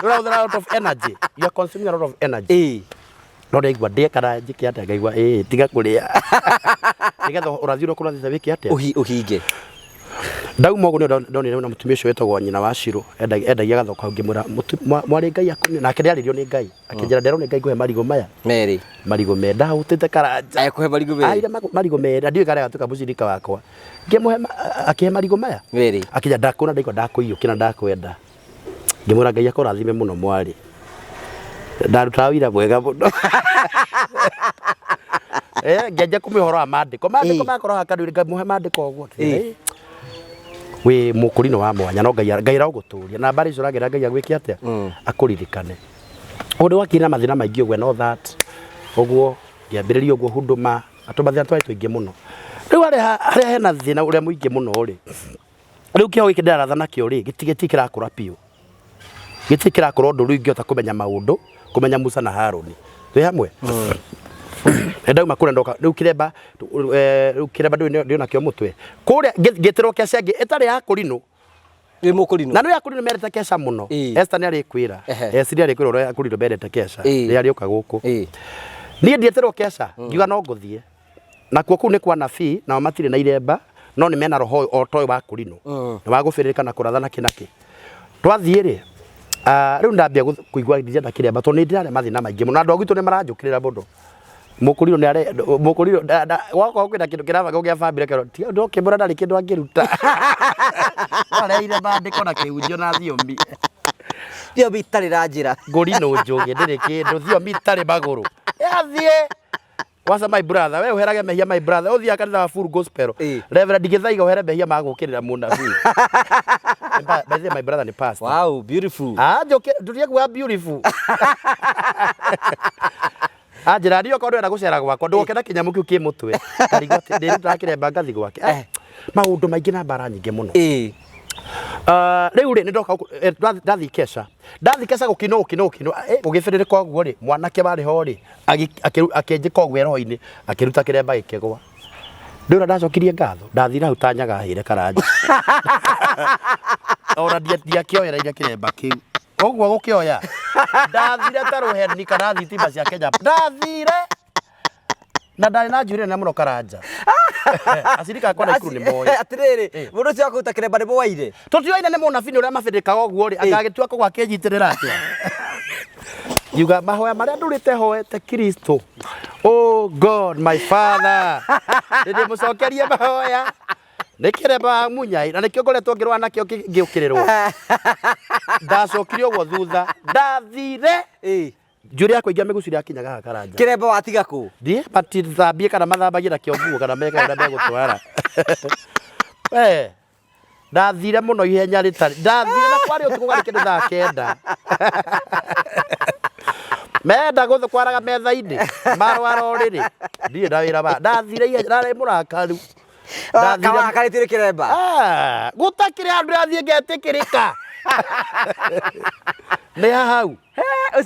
ũrahũthĩra a lot of energy you are consuming a lot of energy no ndaigua ndĩe karanja kĩatĩa ngaigua tiga kũrĩa nĩgetha ũrathiĩ kũrathiĩ wĩke atĩa ũhinge ndauma ũguo ndonire na mũtumia ũcio wetagwo nyina wa Shiro endagia gathoko hau ngĩmwĩra mwarĩ Ngai akumia nake ndĩarĩrio nĩ Ngai akĩnjĩra nderwo nĩ Ngai ngũhe marigũ maya marigũ menda hũtĩte karanja akũhe marigũ merĩ aire marigũ menda ndiũĩ karĩa gatuĩka mũcirika wakwa ngĩmũhe akĩhe marigũ maya akĩnjĩra ndakũna ndaigua ndakũiyũkia na ndakwenda ngĩmwĩra Ngai akũrathime mũno mwarĩ ndarutaga wĩra mwega mũno ngĩanjia kũmĩhoro wa maandĩko makorwo hakanduire ngamũhe maandĩko ũguo we mũkũrino wa mwanya no Ngai arogũtũria na mbara icio ũragira Ngai agwĩke atĩa akũririkane ũndũ wakĩrĩ na mathĩna maingĩ ũguo no that ũguo ngĩambĩrĩria ũguo huduma atũmathĩna twarĩ tũingĩ mũno rĩu harĩa hena thĩna ũrĩa mũingĩ mũno rĩ rĩu kĩo gĩkĩ ndĩraratha nakĩo rĩ gĩtirĩ kĩrakũra biũ gĩtirĩ kĩrakũra ũndũ rĩu ingĩhota kũmenya maũndũ kũmenya Musa na Harũni twĩ hamwe ndauma kũrĩa ndoka rĩu kĩremba ndĩ nakĩo mũtwe kũrĩa ngĩtĩrwo keca ĩngĩ ĩtarĩ ya kũrinũ na nĩ ya kũrinũ merete keca mũno Esther nĩ arĩ kwĩra Esther arĩ kwĩra ũrĩa ya kũrinũ merete keca rĩrĩa rĩoka gũkũ niĩ ndietĩrwo keca ngiuga no ngũthiĩ nakuo kũu nĩ kwa nabii nao matirĩ na iremba no nĩ mena roho o toĩ wa kũrinũ nĩ wa gũbĩrĩrĩka na kũratha nakĩ twathiĩ rĩ rĩu ndambia kũigua ndienda kĩremba tondũ nĩ ndĩrarĩ mathĩna maingĩ mũno na andũ a gwitũ nĩ maranjũkĩrĩra mũno mũkũrino nĩ are mũkũrino gwakwa kwĩna kĩndũ kĩrabanga gĩa bambire kero ndokĩmũra ndarĩ kĩndũ angĩruta areire maandĩko na kĩhunjio na thiomi thiomi itarĩ na njĩra ngũrino njũgĩ ndĩrĩ kĩndũ thiomi itarĩ magũrũ athiĩ waca my brother we ũherage mehia my brother ũthiaga kanitha wa full gospel Reverend Gĩthaiga ũhere mehia ma gũkĩrĩra mũnabii by the way my brother nĩ pastor wow beautiful njoke ndũrie kuga beautiful Anjira ndio ko ndwenda gucera gwakwa ndoke na kinyamu kiu ki mutwe ngarigo ati ndi ndakiremba ngathi gwake maundu maingi na mbara nyingi muno riu ri ndoka ndathi kesha gukino ugifirire koguo ri mwanake bari ho ri akinjika ogwe roho-ini akiruta kiremba gikigwa ndura ndacokirie ngatho ndathira hau tanyaga hire Karanja ora dia kioyereire kiremba kiu koguo gukioya ndathire ta ruheni kana thitima cia Kenya ndathire na ndari na njurire na muno Karanja acirika kwa Naikuru ni moya atiriri mundu cio akuta kiremba ni mwaire tutioine ni munabii uria mabindikaga uguo ri agagitua ko gwakinyitirira atia yuga mahoya maria ndurite hoete Kristo. Oh God my Father ndi mucokerie mahoya nikiremba munyai na nikio ngoretwo ngirwa nakio ngiukirirwo ndacokirie uguo thutha ndathire njuri yakwa ingia miguciri akinyaga Karanja kiremba watiga ku ndie matithambie kana mathambagie na kionguo kana meka ira megutwara ndathire muno ihenya ritari ndathire na kwari utuko gari kindu thaa 9 menda guthu kwaraga metha-ini marwara oriri ndie ndawira ba ndathire ihenya ndari murakaru ndathire kiremba gutakire andu athie ngetikirika ni hau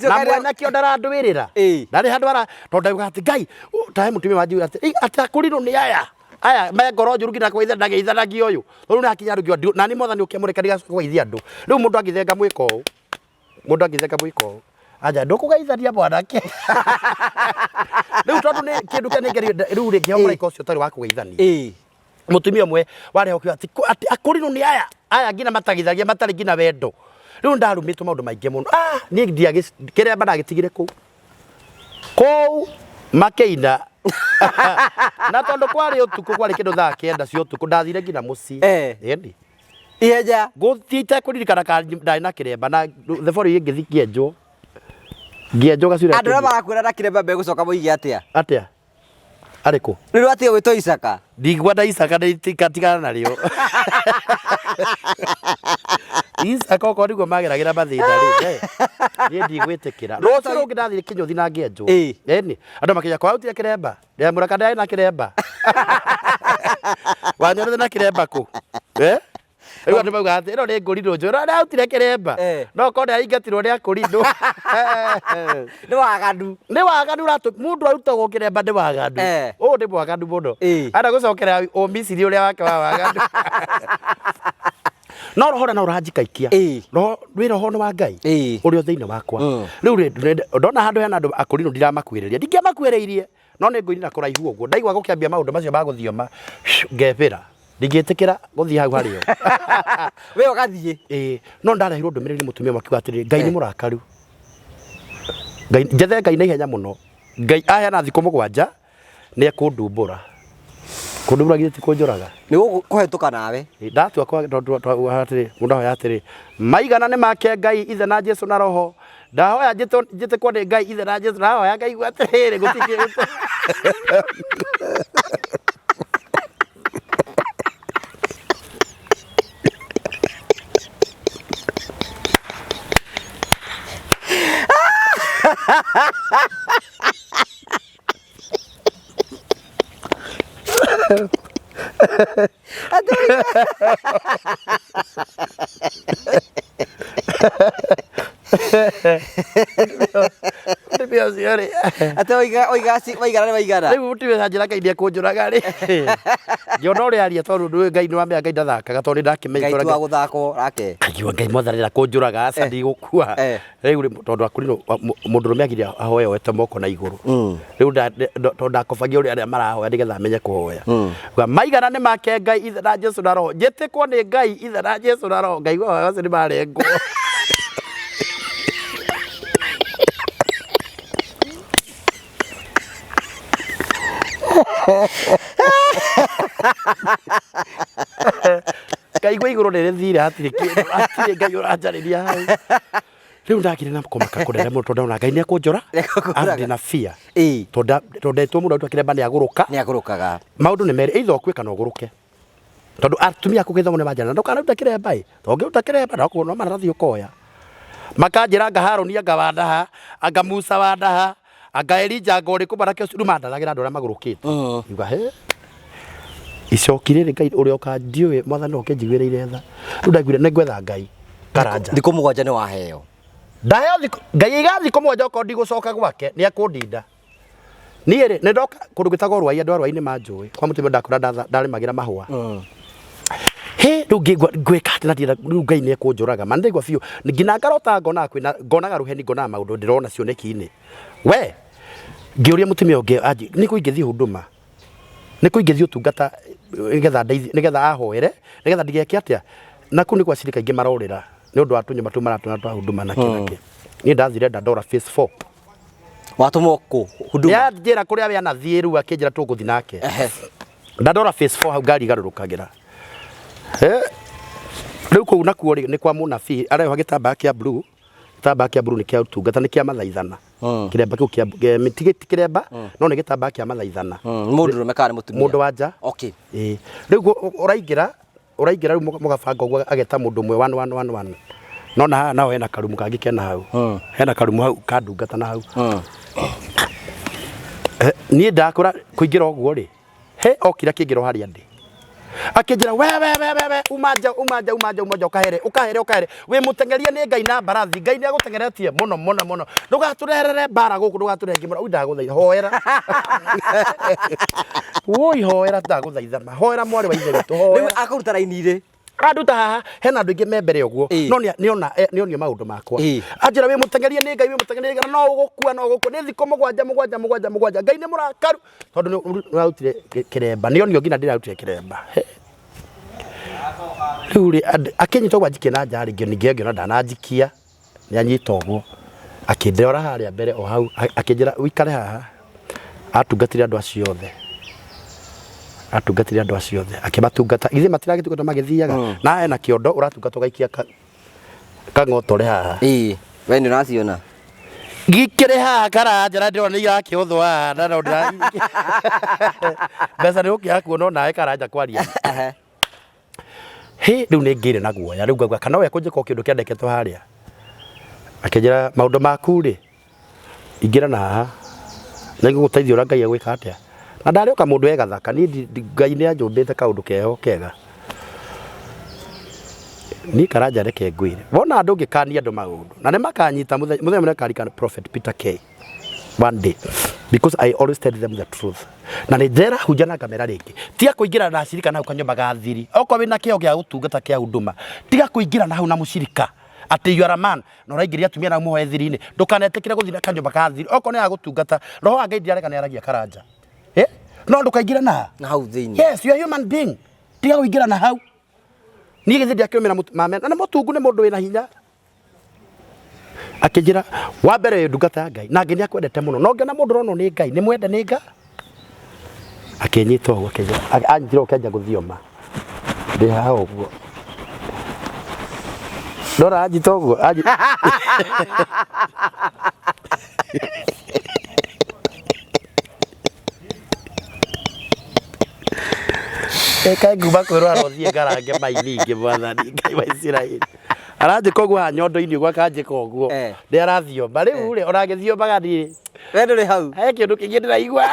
na mwanake ndaranduirira ndari handu ara tondu ati Ngai tahe mutumia wanjiu ati akurino ni aya me ngoro njuru ngina kwa ithe ndageithanagio uyu riu nakinya rugio na ni mothani ukemureka ndigacokeithia andu riu mundu angithenga mwiko u aja ndukugeithania mwanake riu tondu ni kindu kene riu ringi ho muraika ucio tari wa kugeithania mutumia mwe wari hokiwa ati akurino ni aya ngina matagithagia matari ngina wendo riu ndarumitwo maundu maingi muno ni kiremba ndagitigire ku makeina na tondu kwari utuku kwari kindu thaa 9 cia utuku ndathire ngina mucii endi iheja guthite kuririkana ka ndari na kiremba na the following ngienjwo gacura andu barakwira na kiremba be gucoka muigi atia ariku niru atia gwito Isaka ndigwa Isaka ndikatigana nario Isaka ko niguo mageragira mathina ri ni ndigwitikira rucio rungi ndathire kinyothi na ngienjwo eni andu makinya kwa utire kiremba ndamuraka ndari na kiremba wanyonete na kiremba ku riu andu mauga ati ino ni nguriro njura ndautire kiremba no ko ndaingatirwo ni akurindo ni waganu mundu arutagwo kiremba ni waganu uyu ni mwaganu muno ana gucokera umisiri uria wake wa waganu no roho na uranjikaikia wira ho wa Ngai uri thiini wakwa riu ndona handu hena andu akurino ndiramakwiriria ndingiamakwiriirie no ni nguini na kuraihu uguo ndaigua gukiambia maundu macio maguthioma ngevira ndigitikira guthii hau hario we ugathie no ndarehirwo ndumiriri ni mutumia makiuga atiri Ngai ni murakaru njethe Ngai na ihenya muno Ngai aheana thikũ 7 ni ekundumbura kundumbura githĩ ti kunjũraga ni gukuhetuka nawe ndatua kwa atiri mundu ahoya atiri maigana ni make Ngai ithe na Jesu na roho ndahoya njite kwa ni Ngai ithe na Jesu ndahoya Ngai atiriri gutikire ate waigana ni waigana riu utiwe hanjira Ngai ni kunjũraga ri ngiona uria aria tondu Ngai ni wamenya Ngai ndathakaga tondu ndakimenya Ngai tu guthako rake agiwa Ngai motharira kunjũraga aca ndigukua riu tondu akurino mundu rume agiria ahoya wete moko na iguru riu tondu ndakobagia uria aria marahoya nigetha amenye kuhoya maigana ni make Ngai ithe na Jesu na roho njitikwo ni Ngai ithe na Jesu na roho Ngai gwa acio ni marengwo Kaigua iguru ni rithire hatire Ngai uranjariria hau riu ndakire na kumaka kunene muno tondu na Ngai ni akunjura ndi na fear tondu etwo mundu atua kiremba ni agurukaga maundu ni meri either okue kana uguruke tondu atumia kugithomo ni manjana ndukanaruta kiremba tongiruta kiremba no no mararathi ukoya makanjira anga Haruni anga Wandaha anga Musa Wandaha anga Elija ngori kumarake ucu mandaragira andu aria magurukite yuga he icokire ngai uria ukandiwe mwathani ukinjiguireire tha riu ndaiguire ningwetha ngai Karanja thikũ mũgwanja nĩ waheo ndayo ngai igathi kumwanja ko ndigucoka gwake ni akundinda niĩ rĩ nĩndoka kũndũ gwĩtagwo Rwai andũ a Rwai nĩ manjũĩ kwa mũtumia ndakora ndarĩmagĩra mahũa rĩu ngwĩka atĩ na ndienda rĩu ngai nĩ ekũnjũraga ma nĩndaigua biũ nginya ngarota ngonaga rũheni ngonaga maũndũ ndĩrona cioneki-inĩ we ngĩũria mũtumia ũngĩ nĩ kũ ingĩthiĩ Huduma nĩ kũ ingĩthiĩ ũtungata nĩgetha ahoere nĩgetha ndigeke atĩa na kũ nĩ kwa cirika ingĩ marorĩra nĩ ũndũ wa tũnyũmba tũu maratũna twa Huduma na kĩnake niĩ ndathire Dandora phase 4 watũmwo kũ Huduma ya njĩra kũrĩa we anathiĩ rĩu akĩnjĩra tũgũthiĩ nake Dandora phase 4 hau ngari igarũrũkagĩra rĩu kũu nakuo nĩ kwa mũnabii areho gĩtambaya kĩa blue nĩ kĩa ũtungata nĩ kĩa mathaithana kĩremba kĩu kĩa mitigiti kĩremba no nĩ gĩtambaya kĩa mathaithana mũndũrũme kana nĩ mũtumia mũndũ wanja okay rĩu ũraingĩra rĩu mũgabanga ũguo ageta mũndũ ũmwe 1 no na nao hena karumu kangĩ kena hau hena karumu hau kandungata na hau niĩ ndakũra kũingĩra ũguo rĩ okira kĩngĩro harĩa ndĩ akĩnjĩra we umanja ukahere we mũtengeria nĩ ngai na mbarathi ngai nĩ agũtengeretie mũno ndũgatũrerere mbara gũkũ ndũgatũrenge mũno ndagũthaitha hoera woi hoera ndagũthaitha hoera mwarĩ wa ithe witũ hoera rĩu akaruta raini irĩ anduta haha hena andũ ingĩ me mbere ũguo no nĩonio maũndũ makwa anjĩra wĩ mũtengeria nĩ ngai wĩ mũtengeria no ũgũkua nĩ thikũ mũgwanja ngai nĩ mũrakaru tondũ nĩũrarutire kĩremba nĩonio nginya ndĩrarutire kĩremba rĩu rĩ akĩnyita ũguo anjikie na nja rĩngĩ ningĩ ngĩona ndananjikia nĩ anyita ũguo akĩndehera harĩa mbere o hau akĩnjĩra ũikare haha atungatire andũ acio othe akĩmatungata ithe matiragĩtungata magĩthiaga na hena kĩondo ũratungata ũgaikia kang'otore haha we nĩ ũraciona gikĩrĩ haha Karanja na ndĩrona nĩ irakĩũthwo haha na mbeca nĩ ũkĩaga kuona nawe Karanja kwaria rĩu nĩ ngĩrĩ na guoya rĩu ngauga kana we kũnjĩka kĩndũ kĩandĩkĩtwo harĩa akĩnjĩra maũndũ maku rĩ ingĩra na haha na ngũgũteithia ũrĩa Ngai egwĩka atĩa na ndarĩ oka mũndũ egathaka niĩ Ngai nĩ anjũmbĩte kaũndũ keho kega niĩ Karanja reke ngwĩre wona andũ ũngĩkania andũ maũndũ na nĩ makanyita mũthenya mũnene karikana Prophet Peter K one day because I always tell them the truth na nĩ njera hunja na kamera rĩngĩ tiga kũingĩra na cirika na hau kanyũmba ga thiri okorwo wĩna kĩo gĩa gũtungata kĩa Huduma tiga kũingĩra na hau na mũcirika atĩ you are a man na ũraingĩria atumia na mũhoe thiri-inĩ ndũkanetĩkĩre gũthiĩ na kanyũmba ga thiri okorwo nĩ ya gũtungata roho wa Ngai ndirareka nĩ aragia Karanja no ndũkaingĩra na hau thĩinĩ yes you are human being tiga kũingĩra na hau niĩ githĩ ndiakĩrũmĩra mamena na mũtungu nĩ mũndũ wĩna hinya akĩnjĩra wa mbere ndungata ya Ngai na Ngai nĩ akwendete mũno no ngĩona mũndũ ũronwo nĩ Ngai nĩ mwende nĩ Ngai akĩnyita ũguo akĩnjĩra anjĩra ũkĩanjia gũthioma ndĩ haha ũguo ndora anjita ũguo Eka nguma kwĩrwo arothiĩ ngarange maini ingĩ mwathani Ngai wa Isiraeli aranjĩka ũguo haha nyondo-inĩ ũguo akanjĩka ũguo nĩ arathiomba rĩu rĩ onagĩthiombaga niĩ we ndũrĩ hau he kĩndũ kĩngĩ ndĩraigua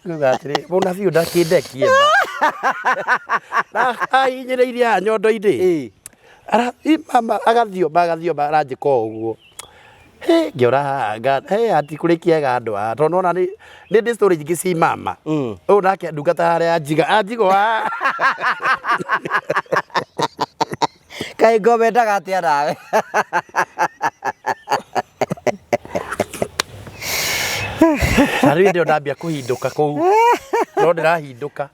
nguga atĩrĩ mũnabii ndakĩndekie na ahinyĩrĩirie haha nyondo-inĩ agathiomba aranjĩka ũguo ngĩora haha atikũrĩkiaga andũ haha tondũ ona nĩ ndĩ story nyingĩ cia mama ũyũ nake ndungata harĩa anjigwo haha kaĩ ngomendaga atĩa nawe na rĩu ndio ndambia kũhindũka kũu no ndĩrahindũka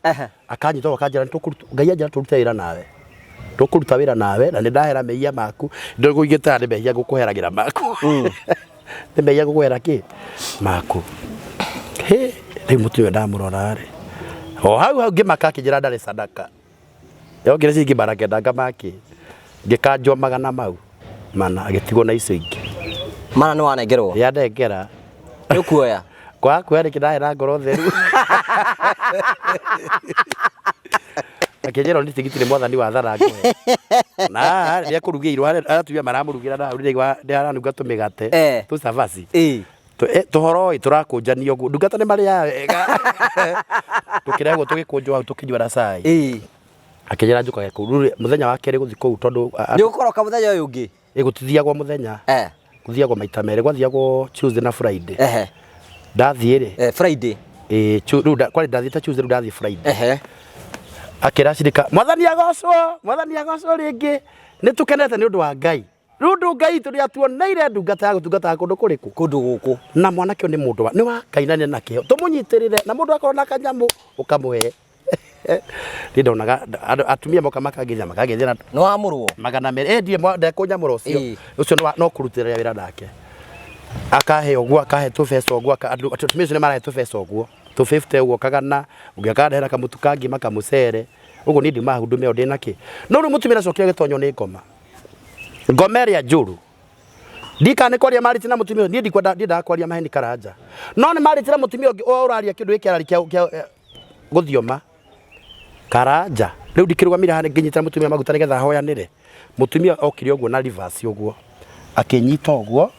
akanyita akanjĩra Ngai anjĩra tũrute wĩra nawe tũkũruta wĩra nawe na nĩ ndahera mehia maku ndĩgũigĩte nĩ mehia ngũkũheragĩra maku nĩ mehia ngũkũhera kĩ maku rĩu mũtumia ndamũrora rĩ o hau ngĩmaka akĩnjĩra ndarĩ sadaka yokire ciringi 900 ngamaki ngĩkanjwo 100 mau mana agĩtigwo na icio ingĩ mana nĩ wanengerwo yanengera nĩ kuoya kwa kwere kĩndahera ngoro theru Akenyero ni tigiti ni mwathani wa tharangu na ni akurugia irwa atumia maramurugira na ndi aranuga tumigate tu savasi tuhoro turakunjania uguo ndungata ni maria wega tukirego tugikunjwa tukinywa cai akenyera njukaga kuru muthenya wa keri guthi kuu tondu ni ukoroka muthenya uyu ungi igutithiagwo muthenya guthiagwo maita mere gwathiagwo Tuesday na Friday ndathiire Friday kwari ndathiite Tuesday ndathi Friday akiracirika mwathani agocwo ringi ni tukenete ni undu wa Ngai rundu Ngai turi atuoneire ndungata ya gutungata kundu kuriku kundu guku na mwanake ni mundu ni wa Ngai na ni nakio tumunyitirire na mundu akorwo na kanyamu ukamuhe ndonaga atumia moka makaginya makagethira no amurwo magana mere ndie ndekunyamura ucio no kurutira wira nake akahe ogwo akahe tu pesa ogwo atumia ni marahe tu pesa ogwo tu 50 ogwo kagana ugiakadera kamutukangi makamucere ugo ni ndima hundume odi naki no ru mutumira cokire gitonyo ni ngoma ya njuru ndikane kwaria mariti na mutumia ni ndikwenda kwaria maheni Karanja no ni mariti na mutumia uraria kindu ikirari kia guthioma Karanja riu ndikirugамira hane nginyita mutumia maguta nigetha hoyanire mutumia okire ogwo na reverse ogwo akinyita ogwo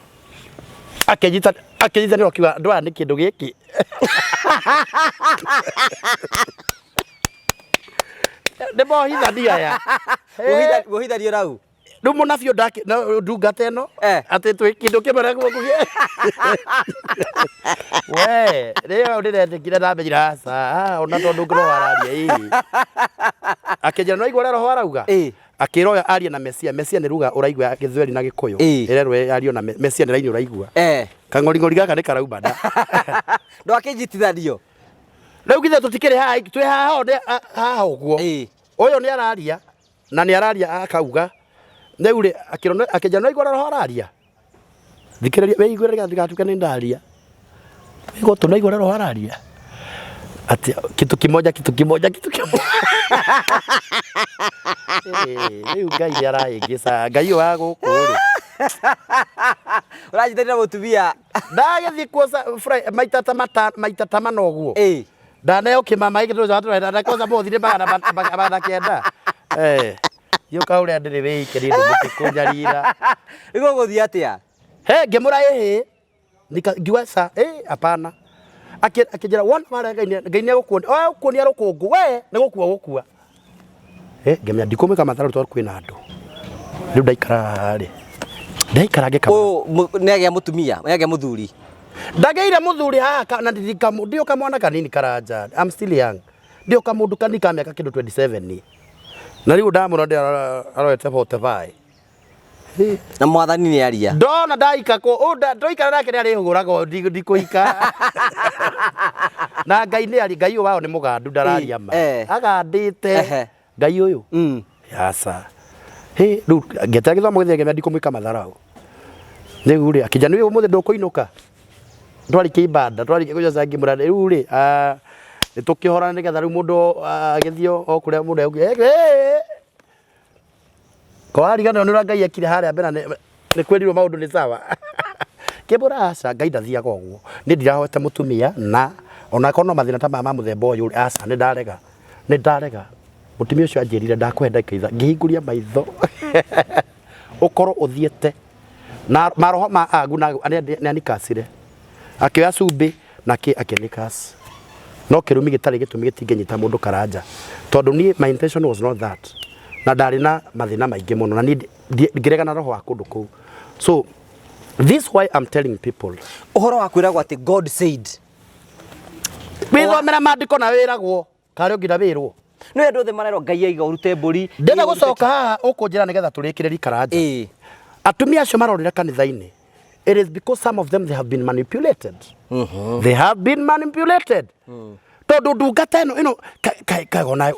akinyita ni okiwa ndwa ni kindu giki ndemo hitha dia ya wohitha dio rau ndu munafio ndake ndungata eno ati twi kindu kimera gukugie we rio ndirendekire na menyira sa ona tondu ngoro wararia ii akejera no igora roho arauga akiroya aria na Mesia ni ruga uraigwa Githweri na Gikuyu irerwe ario na Mesia ni raini uraigwa kang'oring'ori gaka ni karauba nda ndo akinjitithanio riu githe tutikire ha twi ha ogwo uyu ni araria na ni araria akauga neure akejera no igora roho araria thikiriria we igora gatuka ni ndaria iko tuna igora roho araria ati kitu kimoja riu Ngai araigisa Ngai wa gukuru urajitania mutumia ndagethi kuosa maita tamano ogwo ndaneo kimama ikitu zatwa ndakosa bothire bagana kenda yo kaure ndiri wiki rindu mutikunjarira igo guthia atia ngimura ngiwa sa apana akijira one mara Ngai ni gukuonia rukungu we ni gukua ngemya ndikumika matharu twa kwina andu riu ndaikarange kama negia mutumia negia muthuri ndageire muthuri haka na ndio kamwana kanini Karanja I'm still young ndio kamundu kanika miaka kindu 27 ni na riu ndamuna ndio aroete 45 na mwathani ni aria ndona ndaika ko ndoikara nake ari hugurago ndikuika na Ngai ni ari Ngai wao ni mugandu ndararia ma agandite Ngai uyu yasa riu ngeta githomo githege ndikumwika matharau riu ri akijana uyu muthe ndukuinuka ndwari kibanda ndwari kuja zangi murade riu ri nitukihorana nigetha riu mundu agithio okuria mundu kwarigana ni Ngai akire haria mbere ni kwerirwo maundu ni sawa kibura aca Ngai ndathiaga ogwo ni ndirahota mutumia na ona kono mathina ta mama muthemba uyu aca ni ndarega mutumia ucio anjirire ndakwenda keitha ngihinguria maitho ukoro uthiete na maroho ma aguna ani kasire akioya cumbi nake akenikas no kirumi gitari gitumi gitingenyita mundu Karanja tondu ni my intention was not that na ndari na mathina maingi muno na ni ngiregana roho wa kundu kuu so this why I'm telling people uhoro wa kwiragwo ati God said withomera mandiko na wiragwo kari ngira wirwo no andu othe marero Ngai aiga urute mburi ndenda gucoka haha ukunjira nigetha turikiriri Karanja atumia acio marorira kanitha-ini it is because some of them they have been manipulated they have been manipulated tondu ndungata ino kagona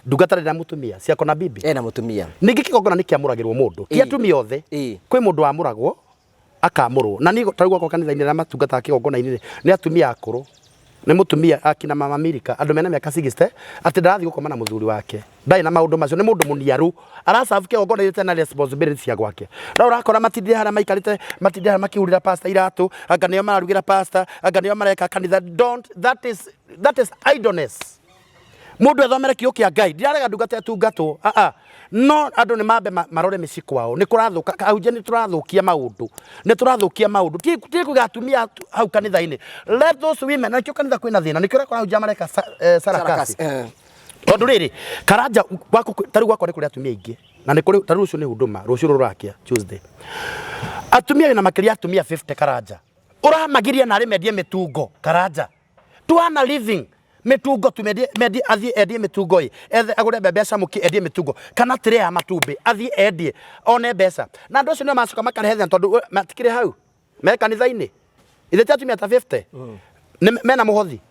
ndungata na mutumia cia kona bibi na mutumia ningi kigongona ni kiamuragirwo mundu ti atumia othe kwi mundu amuragwo akamurwo na ni tarigwa kwa kanitha-ini na matungata kigongona-ini ni atumia akuru ni mutumia akina mama Amerika andu mena miaka 60 ati ndarathi gukoma na muthuri wake ndai na maundu macio ni mundu muniaru arasafu kigongona ite na responsibility cia gwake na urakora matindire hara maikarite matindire hara makiurira pastor iratu anga nio mararugira pastor anga nio mareka kanitha don't that is idleness mundu ethomere kio kia Ngai ndirarega ndungata etungatwo no andu ni mambe marore mici kwao ni kurathuka ahunjia ni turathukia maundu ti kuiga atumia hau kanitha-ini. Let those women na kio kanitha kwina thina nikio rakora ahunjia mareka sarakasi tondu riri Karanja gwako tari gwako ni kuri atumia ingi na ni kuri tari ucio ni huduma rucio rurakia Tuesday atumia wina makiria atumia 50 Karanja uramagiria na remedie mitungo Karanja tuana living mitungo tumedie athie endie mitungo ethe agure mbeca muki endie mitungo kana tire ya matumbi athie endie one mbeca na andu acio no macoka makarehe tondu matikire hau me kanitha-ini ithe atumia ta 50 mena muhothi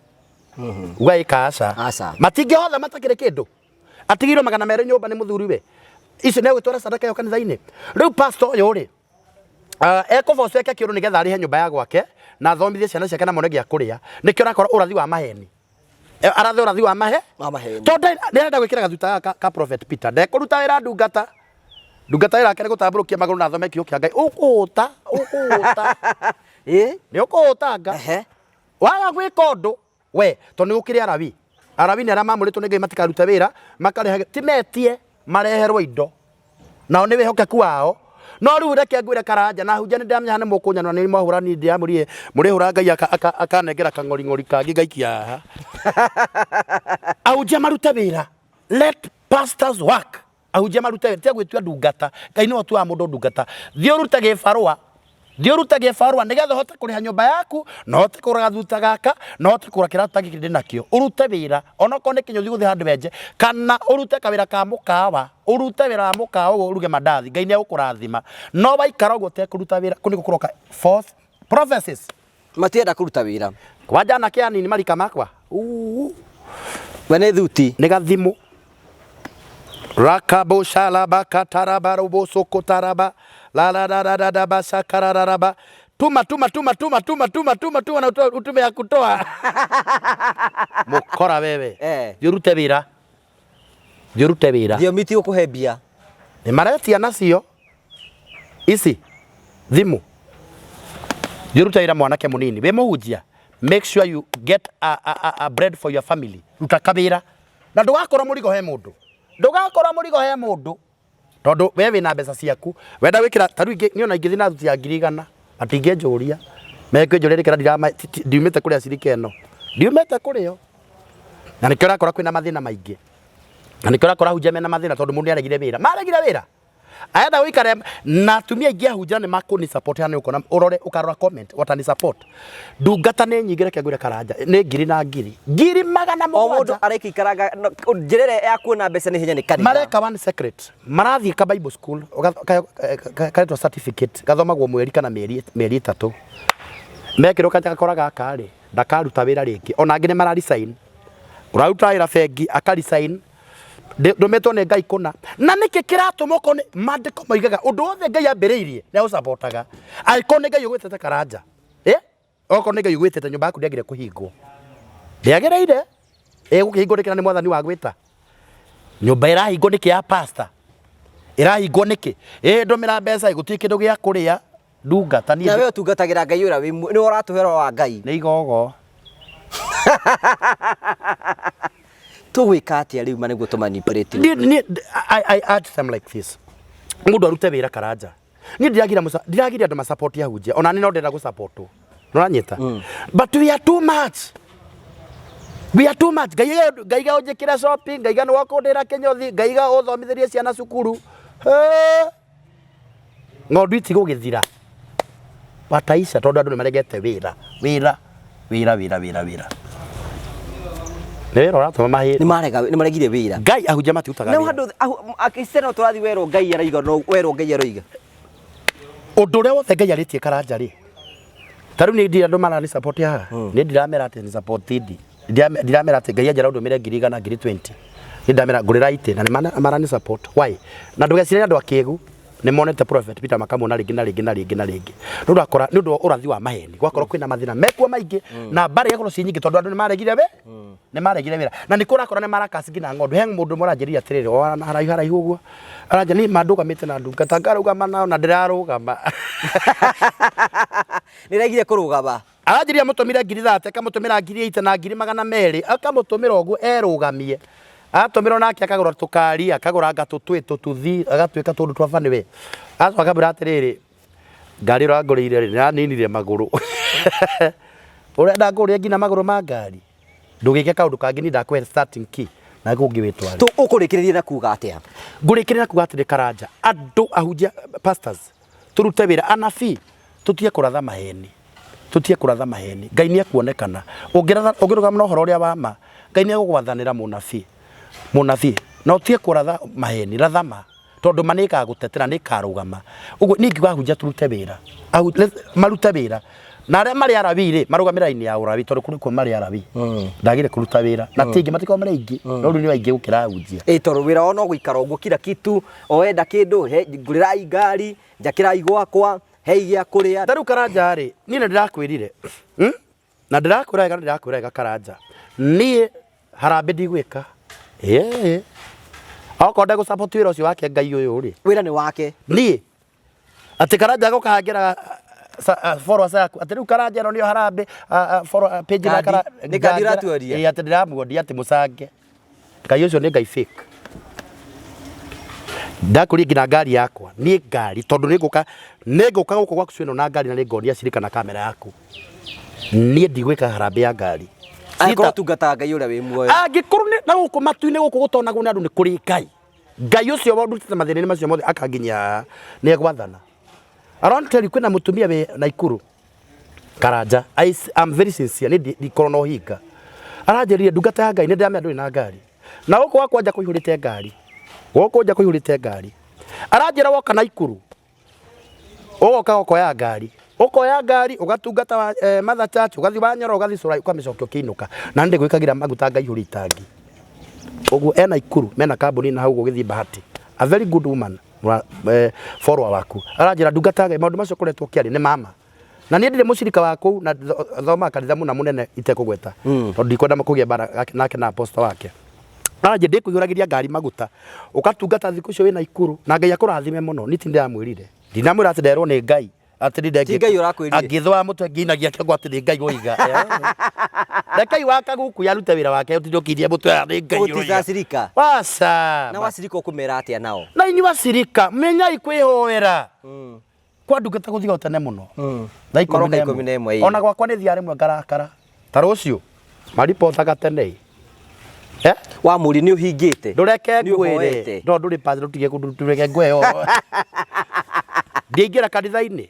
Ugai kaasa matingehotha matakire kindu atigirwo 200 nyumba ni muthuriwe icio ne gwitwara sadaka yo kanitha-ini riu pastor uyu ri ekovoco eke kiuru nigetha arihe nyumba ya gwake na thomithie ciana ciake na mone gia kuria nikio rakora urathi wa maheni arathe urathi wa maheni tondu ndirenda gwikira gathuta ka prophet Peter ndekuruta wira ndungata wira ake ni gutamburukia maguru na thome kio kia Ngai ukuta ni ukutanga waga gwika undu we tondu gukiri arabi ni ara mamuritwo ni Ngai matikaruta wira makarehe timetie mareherwo indo nao ni wihokeku wao no riu reke ngwire Karanja na hunjia ni ndamenya ni mukunyanwa ni mwahura ni ndiamurie muri hura Ngai akanengera kang'ori kangi ngaikia haha ahunjia marute wira let pastors work ahunjia marute wira tia gwitua ndungata Ngai no tu mundu ndungata thio rutage farwa nigetha hote kuriha nyumba yaku no hote kuraga thuta gaka no hote kura kirata giki ndi nakio urute wira onako ni kinyo thiguthi handu benje kana urute kawira ka mukawa urute wira wa mukawa uruge mandathi Ngai ni agukurathima no baikara uguo te kuruta wira kuni kuroka false prophecies matienda kuruta wira kwanja na kia nini marika makwa wene thuti ni gathimu rakabo shalaba kataraba robo sokotaraba la basakararaba tuma na utume ya kutoa mukora wewe yurute wira dio miti ukuhebia ni maretia nacio isi thimu yurute wira mwanake munini we muhunjia make sure you get a bread for your family ruta kawira na ndugakora murigo he mundu tondu wewe na mbeca ciaku wenda wikira taru niona ingithi na thuti ya 100 atingenjuria mekwenjurira kira ndiumite kuria cirika eno ndiumite kurio na nikio rakora kwina mathina maingi na nikio rakora hunjia mena mathina tondu mundu aregire wira aenda wikare na tumia ingi ahunjia ni makuni support hani ukona urore ukarora comment watani support ndungata ni nyingire kengure Karanja ni ngiri na ngiri magana o mundu areki karaga njirere ya kuona mbeca ni hinya ni kanitha mareka one secret marathie ka Bible school karetwo certificate gathomagwo mweri kana mieri 3 mekiro kanja gakora gaka ri ndakaruta wira ringi ona ngine marari sign uraruta wira bengi akari sign ndumetwo ni Ngai kuna na niki kiratuma ko ni mandiko moigaga undu wothe Ngai ambiriirie ni usapotaga aiko ni Ngai ugwetete Karanja oko ni Ngai ugwetete nyumba yaku ndiagire kuhingwo ndiagireire gukihingurikira ni mwathani wa gwita nyumba irahingwo niki ya pastor irahingwo niki ndumira mbeca igutie kindu gia kuria ndungata ni na we utungatagira Ngai ura ni uratuhera wa Ngai ni igogo tuwika atia riu maniguo tumanipulate I add them like this mundu arute wira Karanja ni ndiragira andu ma support ya hunjia ona ni no ndenda gu support nuranyita but we are too much Ngai ga unjikira shopping Ngai ga no wakundira kinyothi Ngai ga uthomithirie ciana cukuru ng'ondu itigo githira bataisha tondu andu ni maregete wira Nero rato mahi ni maregire wira Ngai ahunjia matiutaga no handu akiseno turathi wero Ngai araiga no wero Ngai aroiga undu ria wothe Ngai aritie Karanja ri taru ni ndira andu marani support haha ni ndiramera ati ni supported ndiramera ati Ngai ajara undu 100 na 20 ni ndamera ngurira ite na ni marani support why na ndugecire andu akiegu ni monete prophet Peter makamona ringi ndu akora ndu urathi wa maheni gwakora kwina mathina mekwa maingi na bari yakoro ci nyingi tondu andu ni maregire wira na ni kurakora ni marakasi ngina ng'ondu he mundu muranjiria atiriri haraihu uguo aranja ni mandugamite na ndungata ngarugama nao na ndirarugama niregire kurugama Aranjiria mutumire ngiri 30 akamutumira ngiri 8 na ngiri 200 akamutumira uguo erugamie atumira nake akagura tukari akagura ngatu twitu tuthi agatwika tundu twa fani we acoka mbira atiriri ngari ro angurire na ninire maguru urenda nguria ngina maguru ma ngari ndugike kaundu kangi ni ndakwe starting key na gungi witwari tu ukurikiria na kuga atia ngurikiria na kuga atire Karanja andu ahunjia pastors turute wira anabii tutie kuratha maheni Ngai ni akuonekana ungiruga na uhoro uria wa ma Ngai ni agugwathanira munabii na utie kuratha maheni rathama tondu manika gutetera ni karugama uguo ningi wahunjia turute wira marute wira na aria mari arabii ri marugamira ini ya urabii tondu kuri ko mari arabii ndagire kuruta wira na tingi matiko mari ingi no ru ni waingi gukira hunjia tondu wira ono guikara uguo kila kitu oenda kindu ngurira ngari njakira igwakwa hei gya kuria taru Karanja ri ni ndirakwirire na ndirakwira Karanja ni harambe ndigwika akonda gu support wira ucio wake Ngai uyu ri wira ni wake ni ati Karanja gukahangira followers yaku ati riu Karanja no nio harambe follow page na Karanja ni gadira tuoria ati ndiramuodia ati mucange Ngai ucio ni Ngai fake ndakuri ngina ngari yakwa ni ngari tondu ninguka guku gwaku cwino na ngari na ningonia cirika na kamera yaku ni ndigwika harambe ya ngari Angikoro tungata Ngai uria wi muoyo angikoro na guku matu-ini guku gutonagwo ni andu ni kuri Ngai ucio wondutite mathina-ini macio mothe akanginya ni egwathana aronteri kwina mutumia we Naikuru Karanja I'm very sincere ni ndikoro no hinga aranjirire ndungata ya Ngai ni ndiramenya nduri na ngari na guku wakwanja kuihurite ngari wokonja kuihurite ngari aranjira woka Naikuru ugoka ukoya ngari ugatungata Mother Church ugathi Wanyoro ugathi Surai ukamicokio kiinuka na ndi gwikagira maguta Ngai huritangi uguo Naikuru mena kambuni na hau gugithi Bahati a very good woman follower waku aranjira ndungata Ngai maundu macio kuretwo kiari ni mama na ni ndire mucirika waku na thoma kanitha muna munene itekugweta tondu ndikwenda kugia bara nake na apostle wake aranjira ndikuihuragiria ngari maguta ukatungata thiku cio wina Ikuru na Ngai akurathime muno niti ndiramwirire ndinamwira ati nderwo ni Ngai ati Ngai urakwirire agithwa mutwe nginagia kegwa ati ni Ngai woiga Ngai waka guku yarute wira wake utindokirie mutwe ni Ngai utizasirika wasa na wasirika ukumera atia nao na ini wasirika menya ikwihoera kwa ndungata guthiga utene muno thaa 11 ona gwakwa ni thia rimwe ngarakara ta rucio maripota gatene wa muri ni uhingite ndureke ngwire ndo nduri padre tutige ndureke ngweyo ndingira kanitha-ini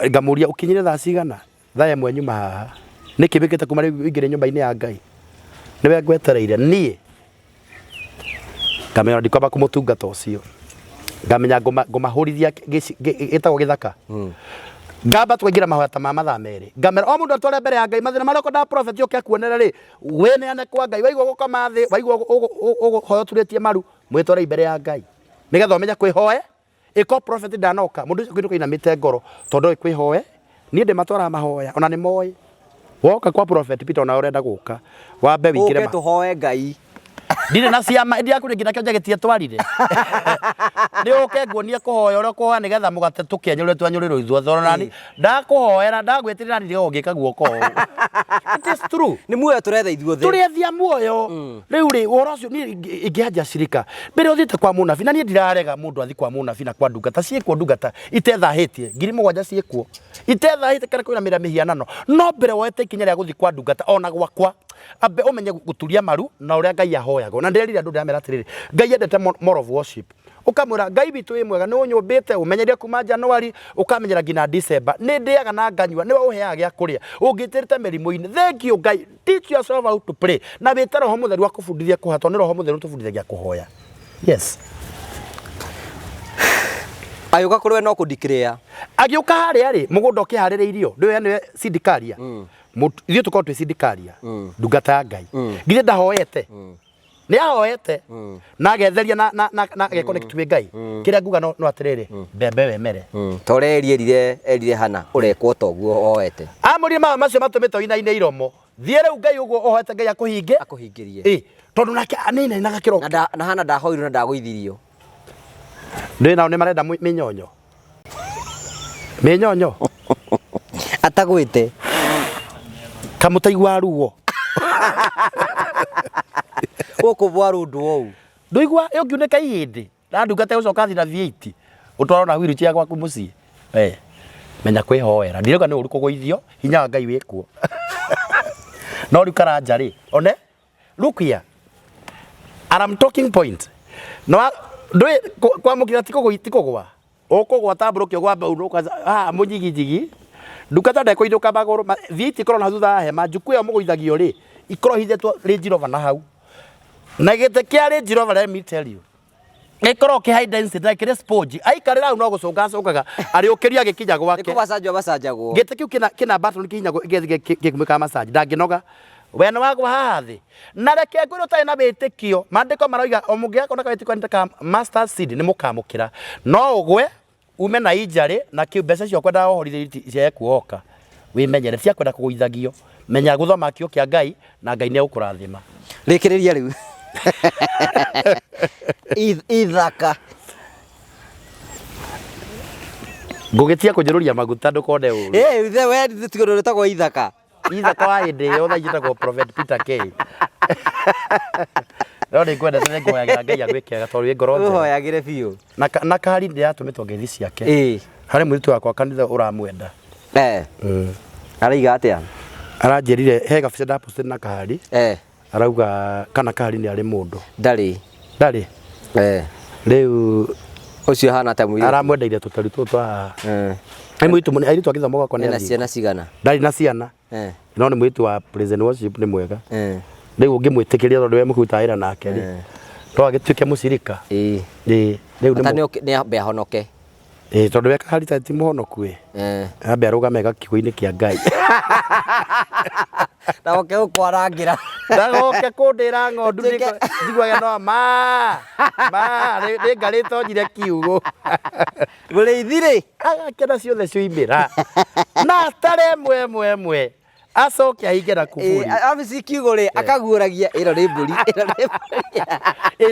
ngamuria ukinyire thaa cigana thaa ĩmwe nyuma haha niki bikite kuma riu ingire nyumba-ini ya Ngai niwe ngwetereire nie ngamenya ndikwamba kumutungata ucio ngamenya ngumahurithia gitagwo githaka ngamba twaingira mahoya ma mathaa meri ngamera o mundu atware mbere ya Ngai mathina maria nda prophet yoke akuonera ri we neane kwa Ngai waigua gukoma thi waigua uguhoyo turitie maru mwitware mbere ya Ngai nigetha umenya kwihoe iko prophet ndanoka mundu ucio kwinuka inamite ngoro tondu ikwihoe ni ndi matwara mahoya ona ni moi woka kwa prophet Peter ona urenda guka wambe wikire uke tuhoe Ngai ndire na ciama ndi akuri ngina kionja gitie twarire ni uke nguonie kuhoya uria kuhoya nigetha mugate tukenyure twanyurirwo ithuothe nani ndakuhoera ndagwitirira ndi ungika guoko it is true ni muoyo turetha ithuothe turethia muoyo riu ri wora ucio ni ingihanja cirika mbere uthite kwa munabi na ni ndirarega mundu athi kwa munabi na kwa ndungata ciekwo ndungata itethahitie ngiri 7 ciekwo itethahitie kana kwina mira mihianano no mbere woete ikinya ria guthi kwa ndungata ona gwakwa ambe umenye guturia maru na uria Ngai ahoyagwo na ndirire andu ndamera atiriri Ngai endete more of worship ukamwira Ngai bitu wi mwega ni unyumbite umenyeria kuma January ukamenyera ngina December ni ndiaga na nganyua ni uheaga gya kuria ungitirite merimu-ini thank you Ngai teach yourself how to pray na wite roho mutheru akufundithia kuhatwo ni roho mutheru tufundithagia kuhoya yes ayuka kurwe no kudiclare agiuka haria ri mugunda ukiharireirio ndiwe niwe sindikaria ithuĩ tukorwo twĩ sindikaria ndungata ya Ngai ngithe ndahoete nĩ ahoete na agetheria na ageconnect twĩ Ngai kĩrĩa nguga no atirĩrĩ mbembe wemere tore erire hana ũrekwo toguo hoete amũrie macio matũmĩte ũina-inĩ iromo thiĩ rĩu Ngai ũguo ũhoete Ngai akũhingĩrie tondũ nake anini na gakĩro na hana ndahoirwo na ndagũithirio ndĩ nao nĩ marenda mĩnyonyo atagwite kamutaigwa ruo gũkũ bwa rũndũ ũũ ndũigua ũngiunĩka ihĩndĩ na ndungata gũcoka thina V8 ũtwarwo na wheelchair gwaku mũciĩ menya kwĩhoera ndirauga nĩ ũru kũgũithio hinya wa Ngai wĩkuo no rĩu karanja rĩ one look here and I'm talking point no ndũĩ kwamũkĩra ti kũgũa ũkũgwa tambũrũkio gwa mbaũ mũnyigijigi ndungata ndekũinũka magũrũ V8 ikorwo na thutha hema njukũ ĩyo mũgũithagio rĩ ikorwo hithetwo Range Rover na hau na gĩtĩ kĩa Range Rover let me tell you ikorwo kĩ high density na kĩrĩ sponge aikarĩra hau no gũcũngaga arĩũkĩria gĩkinya gwake nĩkũbacanjwo gĩtĩ kĩu kĩna battle kihinya gĩkumĩka massage ndangĩnoga we nĩ wagwa haha thĩ na reke ngwĩre ũtarĩ na wĩtĩkio maandĩko maroiga o mũngĩgakona wĩtĩkio ka master seed nĩ mũkamũkĩra no ũgwe ume na injarĩ na kĩu mbeca cio kwendaga wohorithĩrie ciaye kuoka wĩmenyere cia kwenda kũgũithagio menya gũthoma kĩo kĩa Ngai na Ngai nĩ egũkũrathima rĩkĩrĩria rĩu ithaka ngũgĩtia kũnyũrũria maguta ndũkone ũru ithe we tigũrũ rĩtagwo ithaka wa hĩndĩ ĩyo thaa njĩtagwo Prophet Peter K no nĩ ngwenda tene ngũhoyagĩra Ngai agwĩkega tondũ wĩ ngoro njega ũhoyagĩre biũ na kari ndĩratũmĩtwo ngeithi ciake harĩ mũirĩtu wakwa kanitha ũramwenda araiga atĩa aranjĩrire he gabica ndapostire na kahari arauga kana kahari nĩ arĩ mũndũ ndarĩ rĩu ũcio hana ta mũirĩtu aramwendeire tũtari tũtũ twa nĩ mũirĩtu mũnene airĩtu agĩthoma gwakwa nĩ ciana cigana ndarĩ na ciana no nĩ mũirĩtu wa Praise & Worship nĩ mwega rĩu ũngĩmwĩtĩkĩria tondũ we mũkũruta wĩra nake rĩ to agĩtuĩke mũcirika rĩu nĩ ambe ahonoke tondũ we kahari ta ti mũhonoku ambe arũgame gakiugo-inĩ kĩa Ngai ndagoke gũkwarangĩra ndagoke kũndĩra ng'ondu njiguage no nĩ ngarĩ tonyire kiugo mũrĩithi rĩ agakena ciothe cioimĩra na atarĩ mwe acoke ahinge na kuburi abici kiugo rĩ akaguũragia ĩno nĩ mbũri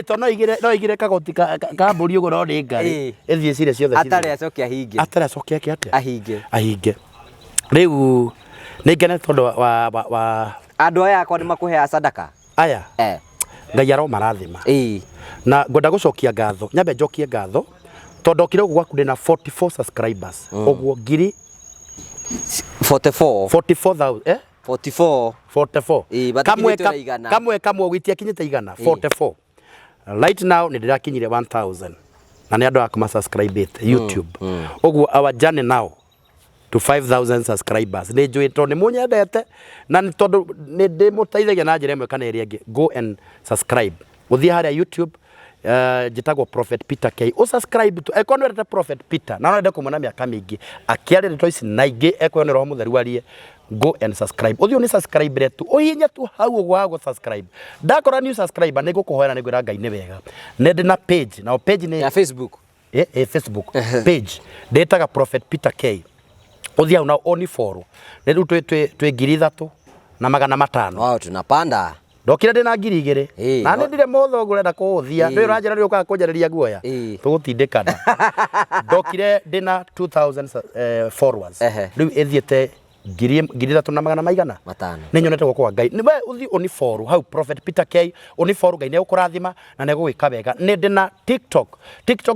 to no igĩre kagoti ka mbũri ũguo no nĩ ngarĩ ĩthiĩ cire ciothe atarĩ acoke ahinge ake atĩa ahinge rĩu nĩ ngene tondũ wa andũ aya akwa nĩ makũheaga sadaka aya Ngai aromarathima na ngwenda gũcokia ngatho nyambe njokie ngatho tondũ ndokire gũkũ gwaku ndĩna 44 subscribers ũguo ngiri 44,000 44 kamwe gwitia kinyite igana 44 right now nĩ ndĩrakinyire 1000 na nĩ andũ akuma subscribe YouTube ũguo our journey now to 5,000 subscribers nĩ njũĩ tondũ nĩ mũnyendete na tondũ nĩ ndĩmũteithagia na njĩra ĩmwe kana ĩrĩa ĩngĩ go and subscribe ũthiĩ harĩa YouTube njĩtagwo Prophet Peter K subscribe to eko nĩwendete Prophet Peter na nĩwendete kũmuona mĩaka mĩingĩ akĩarĩria ndeto ici na ingĩ eko nĩ Roho Mũtheru arie go and subscribe ũthiĩ nĩ subscribe tu ũhihinye tu hau ũguo go subscribe ndakora new subscriber nĩ ngũkũhoera nĩ ngwĩra Ngai nĩ wega nĩ ndĩ na page na page nĩ ya Facebook Facebook page ndĩtaga Prophet Peter K ũthiĩ hau na only follow nĩ rĩu twĩ ngiri 3,500 wow tunapanda ndokire ndĩna ngiri 2 na nĩ ndire motho ngũrenda kũũthia nĩ ũranjĩra rĩu ũkaga kũnjarĩria guoya tũgũtindĩkana ndokire ndĩna 2,000 followers rĩu ĩthiĩte ngiri 3,500 nĩ nyonete guoko kwa Ngai nĩ we ũthiĩ only follow hau Prophet Peter K only follow Ngai nĩ egũkũrathima na nĩ egũgwĩka wega nĩ ndĩna TikTok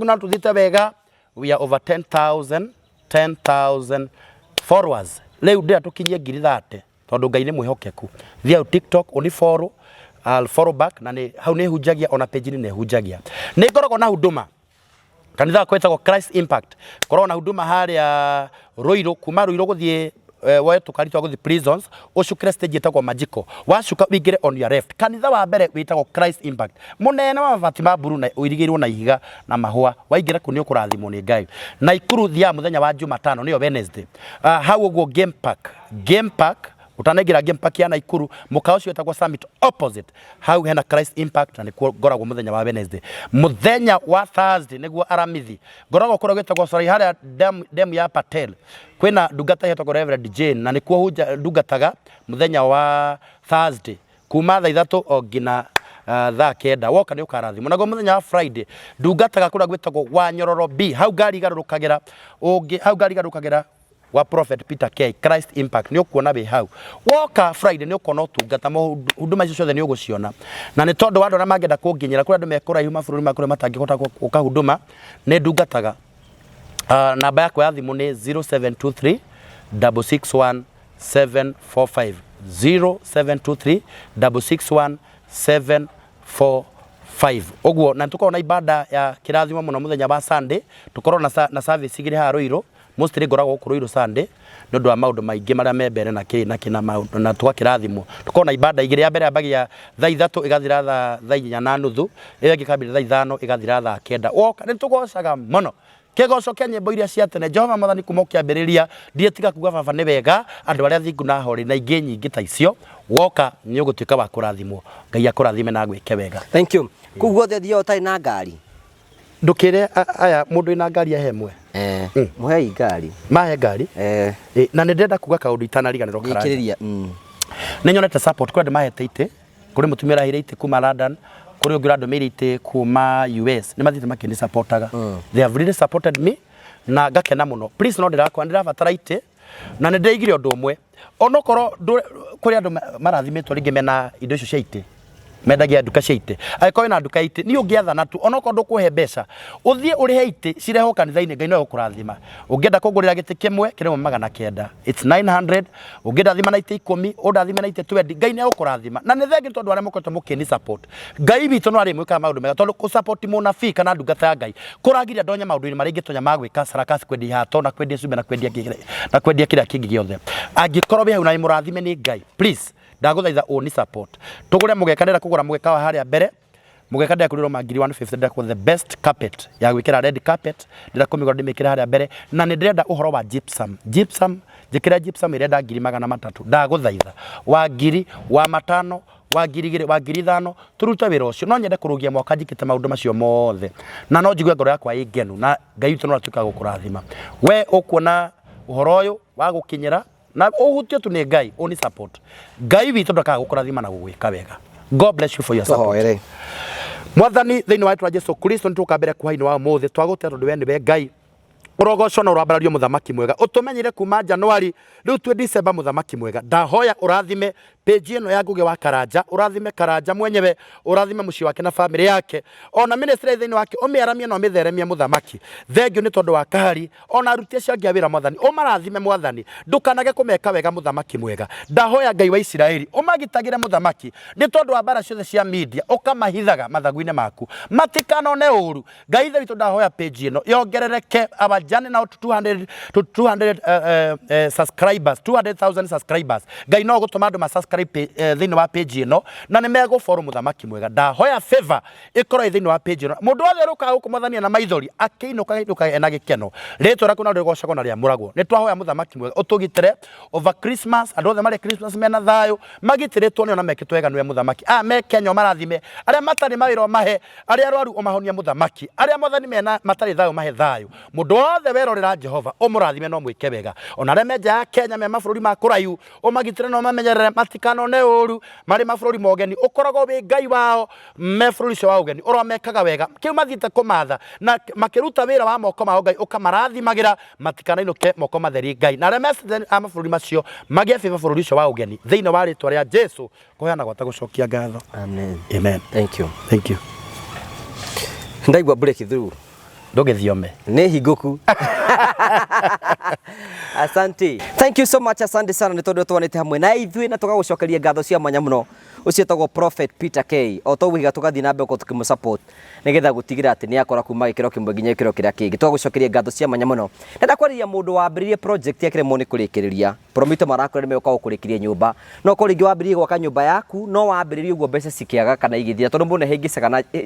na tũthiĩte wega we are over 10,000 followers rĩu ndĩra tũkinyie ngiri 30 tondũ Ngai nĩ mwĩhokeku thiĩ hau TikTok only follow I'll follow back na hau nĩ hunjagia ona page nĩ hunjagia nĩ ngoragwo na huduma kanitha kwetagwo Christ Impact korwo na huduma harĩa Ruiru kuma Ruiru gũthiĩ woe tũkari twa gũthiĩ prisons ũcukire stage ĩtagwo Majiko wacuka wĩingĩre on your left kanitha wa mbere wĩtagwo Christ Impact mũnene wa mabati ma mburu na ũirigĩirwo na ihiga na mahũa waingĩra kũ nĩ ũkũrathimwo nĩ Ngai na Ikuru thia mũthenya wa Jumatano nĩyo Wednesday hau ũguo Game Park utanaingira Game Park ya Naikuru mũkawa ũcio wĩtagwo Summit opposite hau hena Christ Impact na nĩkuo ngoragwo mũthenya wa Wednesday mũthenya wa Thursday nĩguo aramithi ngoragwo kũrĩa gwĩtagwo sorry harĩa dam ya Patel kwĩna ndungata hetagwo Reverend Jane na nĩkuo ndungataga mũthenya wa Thursday kuma thaa 3 o nginya thaa 9 woka nĩ ũkarathimwo naguo mũthenya wa Friday ndungataga kũrĩa gwĩtagwo wa Nyororo B hau ngari igarũrũkagĩra wa Prophet Peter K Christ Impact ni ukuona be hau woka Friday ni ukona utungata huduma icio ciothe ni uguciona na ni tondu wa andu na mangenda kunginyira kuri andu mekora ihuma bururi makore matangihota uka huduma ni ndungataga namba yakwa ya thimu ni 0723 661 745 0723 661 745 ogwo na tuko na ibada ya kirathimo muno muthenya wa Sunday tukorwo na service igire ha Ruiru mostly ngoragwo ku Ruiru Sunday nondu wa maundu maingi maria membere na kina maundu na tuka kirathimo tuko na ibada igire ya mbere ambagia thaa 3 igathira thaa 4:30 ira gikambira thaa 5 igathira thaa 9 woka ni tugocaga muno kegoco kia nyimbo iria cia tene Jehova Mwathani kuma kiambiriria ndietiga kuga baba ni wega andu aria thingu na hori na ingi nyingi ta icio woka ni ugutuika wa kurathimwo Ngai akurathime na gwike wega. Thank you. Kuguo thio utai na ngari ndukire aya mundu ina ngari ahemwe muhei ngari mahe ngari na ndenda kuga kaundu itanariganirwo karanja ni nyonete support kwa ndimahete ite kuri mutumira hire ite kuma London kuri ungira ndomiri ite kuma US ni mathite makini supportaga they have really supported me na ngakena muno please no ndirakwa ndirabatara ite na ndeigire undu umwe onokoro kuri andu marathimitwo ringi mena indo icio cia ite mendagia duka cia ite aiko ina duka ite ni ungiathana tu onoko ndukuhe mbeca uthie urihe ite cireho kanitha-ini Ngai no gukurathima ungienda kugurira giti kimwe kirimo 900 it's 900 ungienda thima na ite 10 undathime na ite 20 Ngai ni gukurathima na ni thengi tondu aria mukoretwo mukini support Ngai witu no ari mwika maundu mega tondu ku support munabii kana ndungata ya Ngai kuragiria ndonya maundu-ini mari ngitonya magwika sarakasi kwendia hato na kwendia cumbe na kwendia kira kingi giothe angikorwo hau na murathime ni Ngai please ndaguthaitha oni support tugure mugekanira kugura mugeka wa haria mbere mugekanira kuriro mangiri 150 ndako the best carpet ya gwikira red carpet ndira kumigura ndimikira haria mbere na ni ndirenda uhoro wa gypsum jikira gypsum irenda ngiri 300 ndaguthaitha wa ngiri wa matano wa ngiri 5 turuta wira ucio no nyende kurugia mwaka njikite maundu macio mothe na no njigue ngoro yakwa igenu na Ngai witu no atuika gukurathima we ukuona uhoro uyu wa gukinyira na uhutio tu ni Ngai oni support Ngai witu ndakaga gukurathima na gugwika wega. God bless you for your support. Mwathani thiini wa Yesu Jesu Kristo ntukambere kuhaini wa muthe twagute tondu we niwe Ngai urogoco na urambarario muthamaki mwega utumenyire kuma Januari riu twi December muthamaki mwega ndahoya urathime page ino ya Ngugi wa Karanja urathime Karanja mwenyewe urathime muci wake na family yake ona ministry thiini wake umiaramie no mitheremie muthamaki thengio ni tondu wa kahari ona aruti acio angi awira Mwathani umarathime Mwathani ndukanage kumeka wega muthamaki mwega ndahoya Ngai wa Isiraeli umagitagire muthamaki ni tondu wa bara ciothe cia media ukamahithaga mathagu-ini maku matikanone uru Ngai ithe witu ndahoya page ino yongerereke abajane na 200 subscribers 200,000 subscribers Ngai no gutuma andu ma subscribe thiini wa page ino na ni mego follow muthamaki mwega ndahoya favor ikorwo thiini wa page ino mundu othe ruka gukumathania na maithori akiinuka ena gikeno ritwa raku na rigocagwo na ria muragwo ni twahoya muthamaki mwega utugitire over Christmas andu othe mari Christmas mena thayo magitiritwo ni ona mekitwo wega niwe muthamaki me Kenya marathime aria matari mawiro mahe aria arwaru umahonia muthamaki aria Mwathani mena matari thayo mahe thayo mundu othe werorera Jehova umurathime no mwike wega ona aria menja ya Kenya me mabũrũri ma kũraihu umagitire no mamenyerere matikanone uru mari mabũrũri ma ũgeni ukoragwo wi Ngai wao me bũrũri ucio wa ũgeni uromekaga wega kiu mathite kumatha na makiruta wira wa moko ma Ngai ukamarathimagĩra matikanainũke moko matheri Ngai na aria me mabũrũri macio magie bĩba bũrũri ucio wa ũgeni thĩinĩ wa rĩtwa rĩa Jesu kuheana gwata gucokia ngatho. Amen. Thank you. Ndaigua break through ndũgĩthiome nĩ hingũku. Asante. Thank you so much. Asante sana nĩ tondũ twanĩte hamwe na ithuĩ na tũgagũcokeria ngatho cia mwanya mũno ucio tagwo Prophet Peter K o togwiga tugathii na mbere tukimu support nigetha gutigira ati ni akora kuma gikiro kimwe nginya gikiro kiria kingi twagucokeria ngatho cia mwanya mũno nenda kwariria mundu wambiririe project yake mo ni kurikiriria promito marakore me uka kurikiria nyumba no ko ringi wambiririe gwaka nyumba yaku no wambiririe uguo mbeca cikiaga kana igithia tondu mundu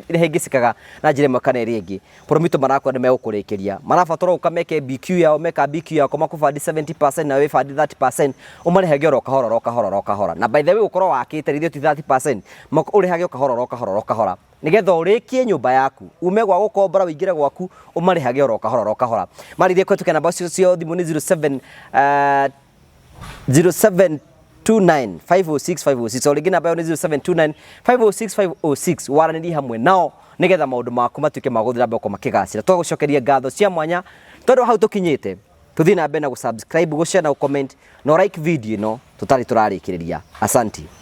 hengicikaga na njire makana iri ingi promito marakore me ukurikiria marabatara ukameke BQ yao meka BQ yako makufadi 70% na we fadi 30% umarihage oro kahora na by the way ukorwo wakite rithio ti 30% mako urihage kahora nigetha urikie nyumba yaku ume gwa gukombora wingire gwaku umarihage oro kahora marithie kwetuke namba cio thimu ni 0729506506 oringi namba ni 0729506506 waranĩrie hamwe nao nigetha maundu maku matuike maguthira mbeko makigacira twagucokeria ngatho cia mwanya tondu hau tukinyite tuthii na mbere na gusubscribe, gushare na comment no like video ino tutari turarikiriria. Asanti.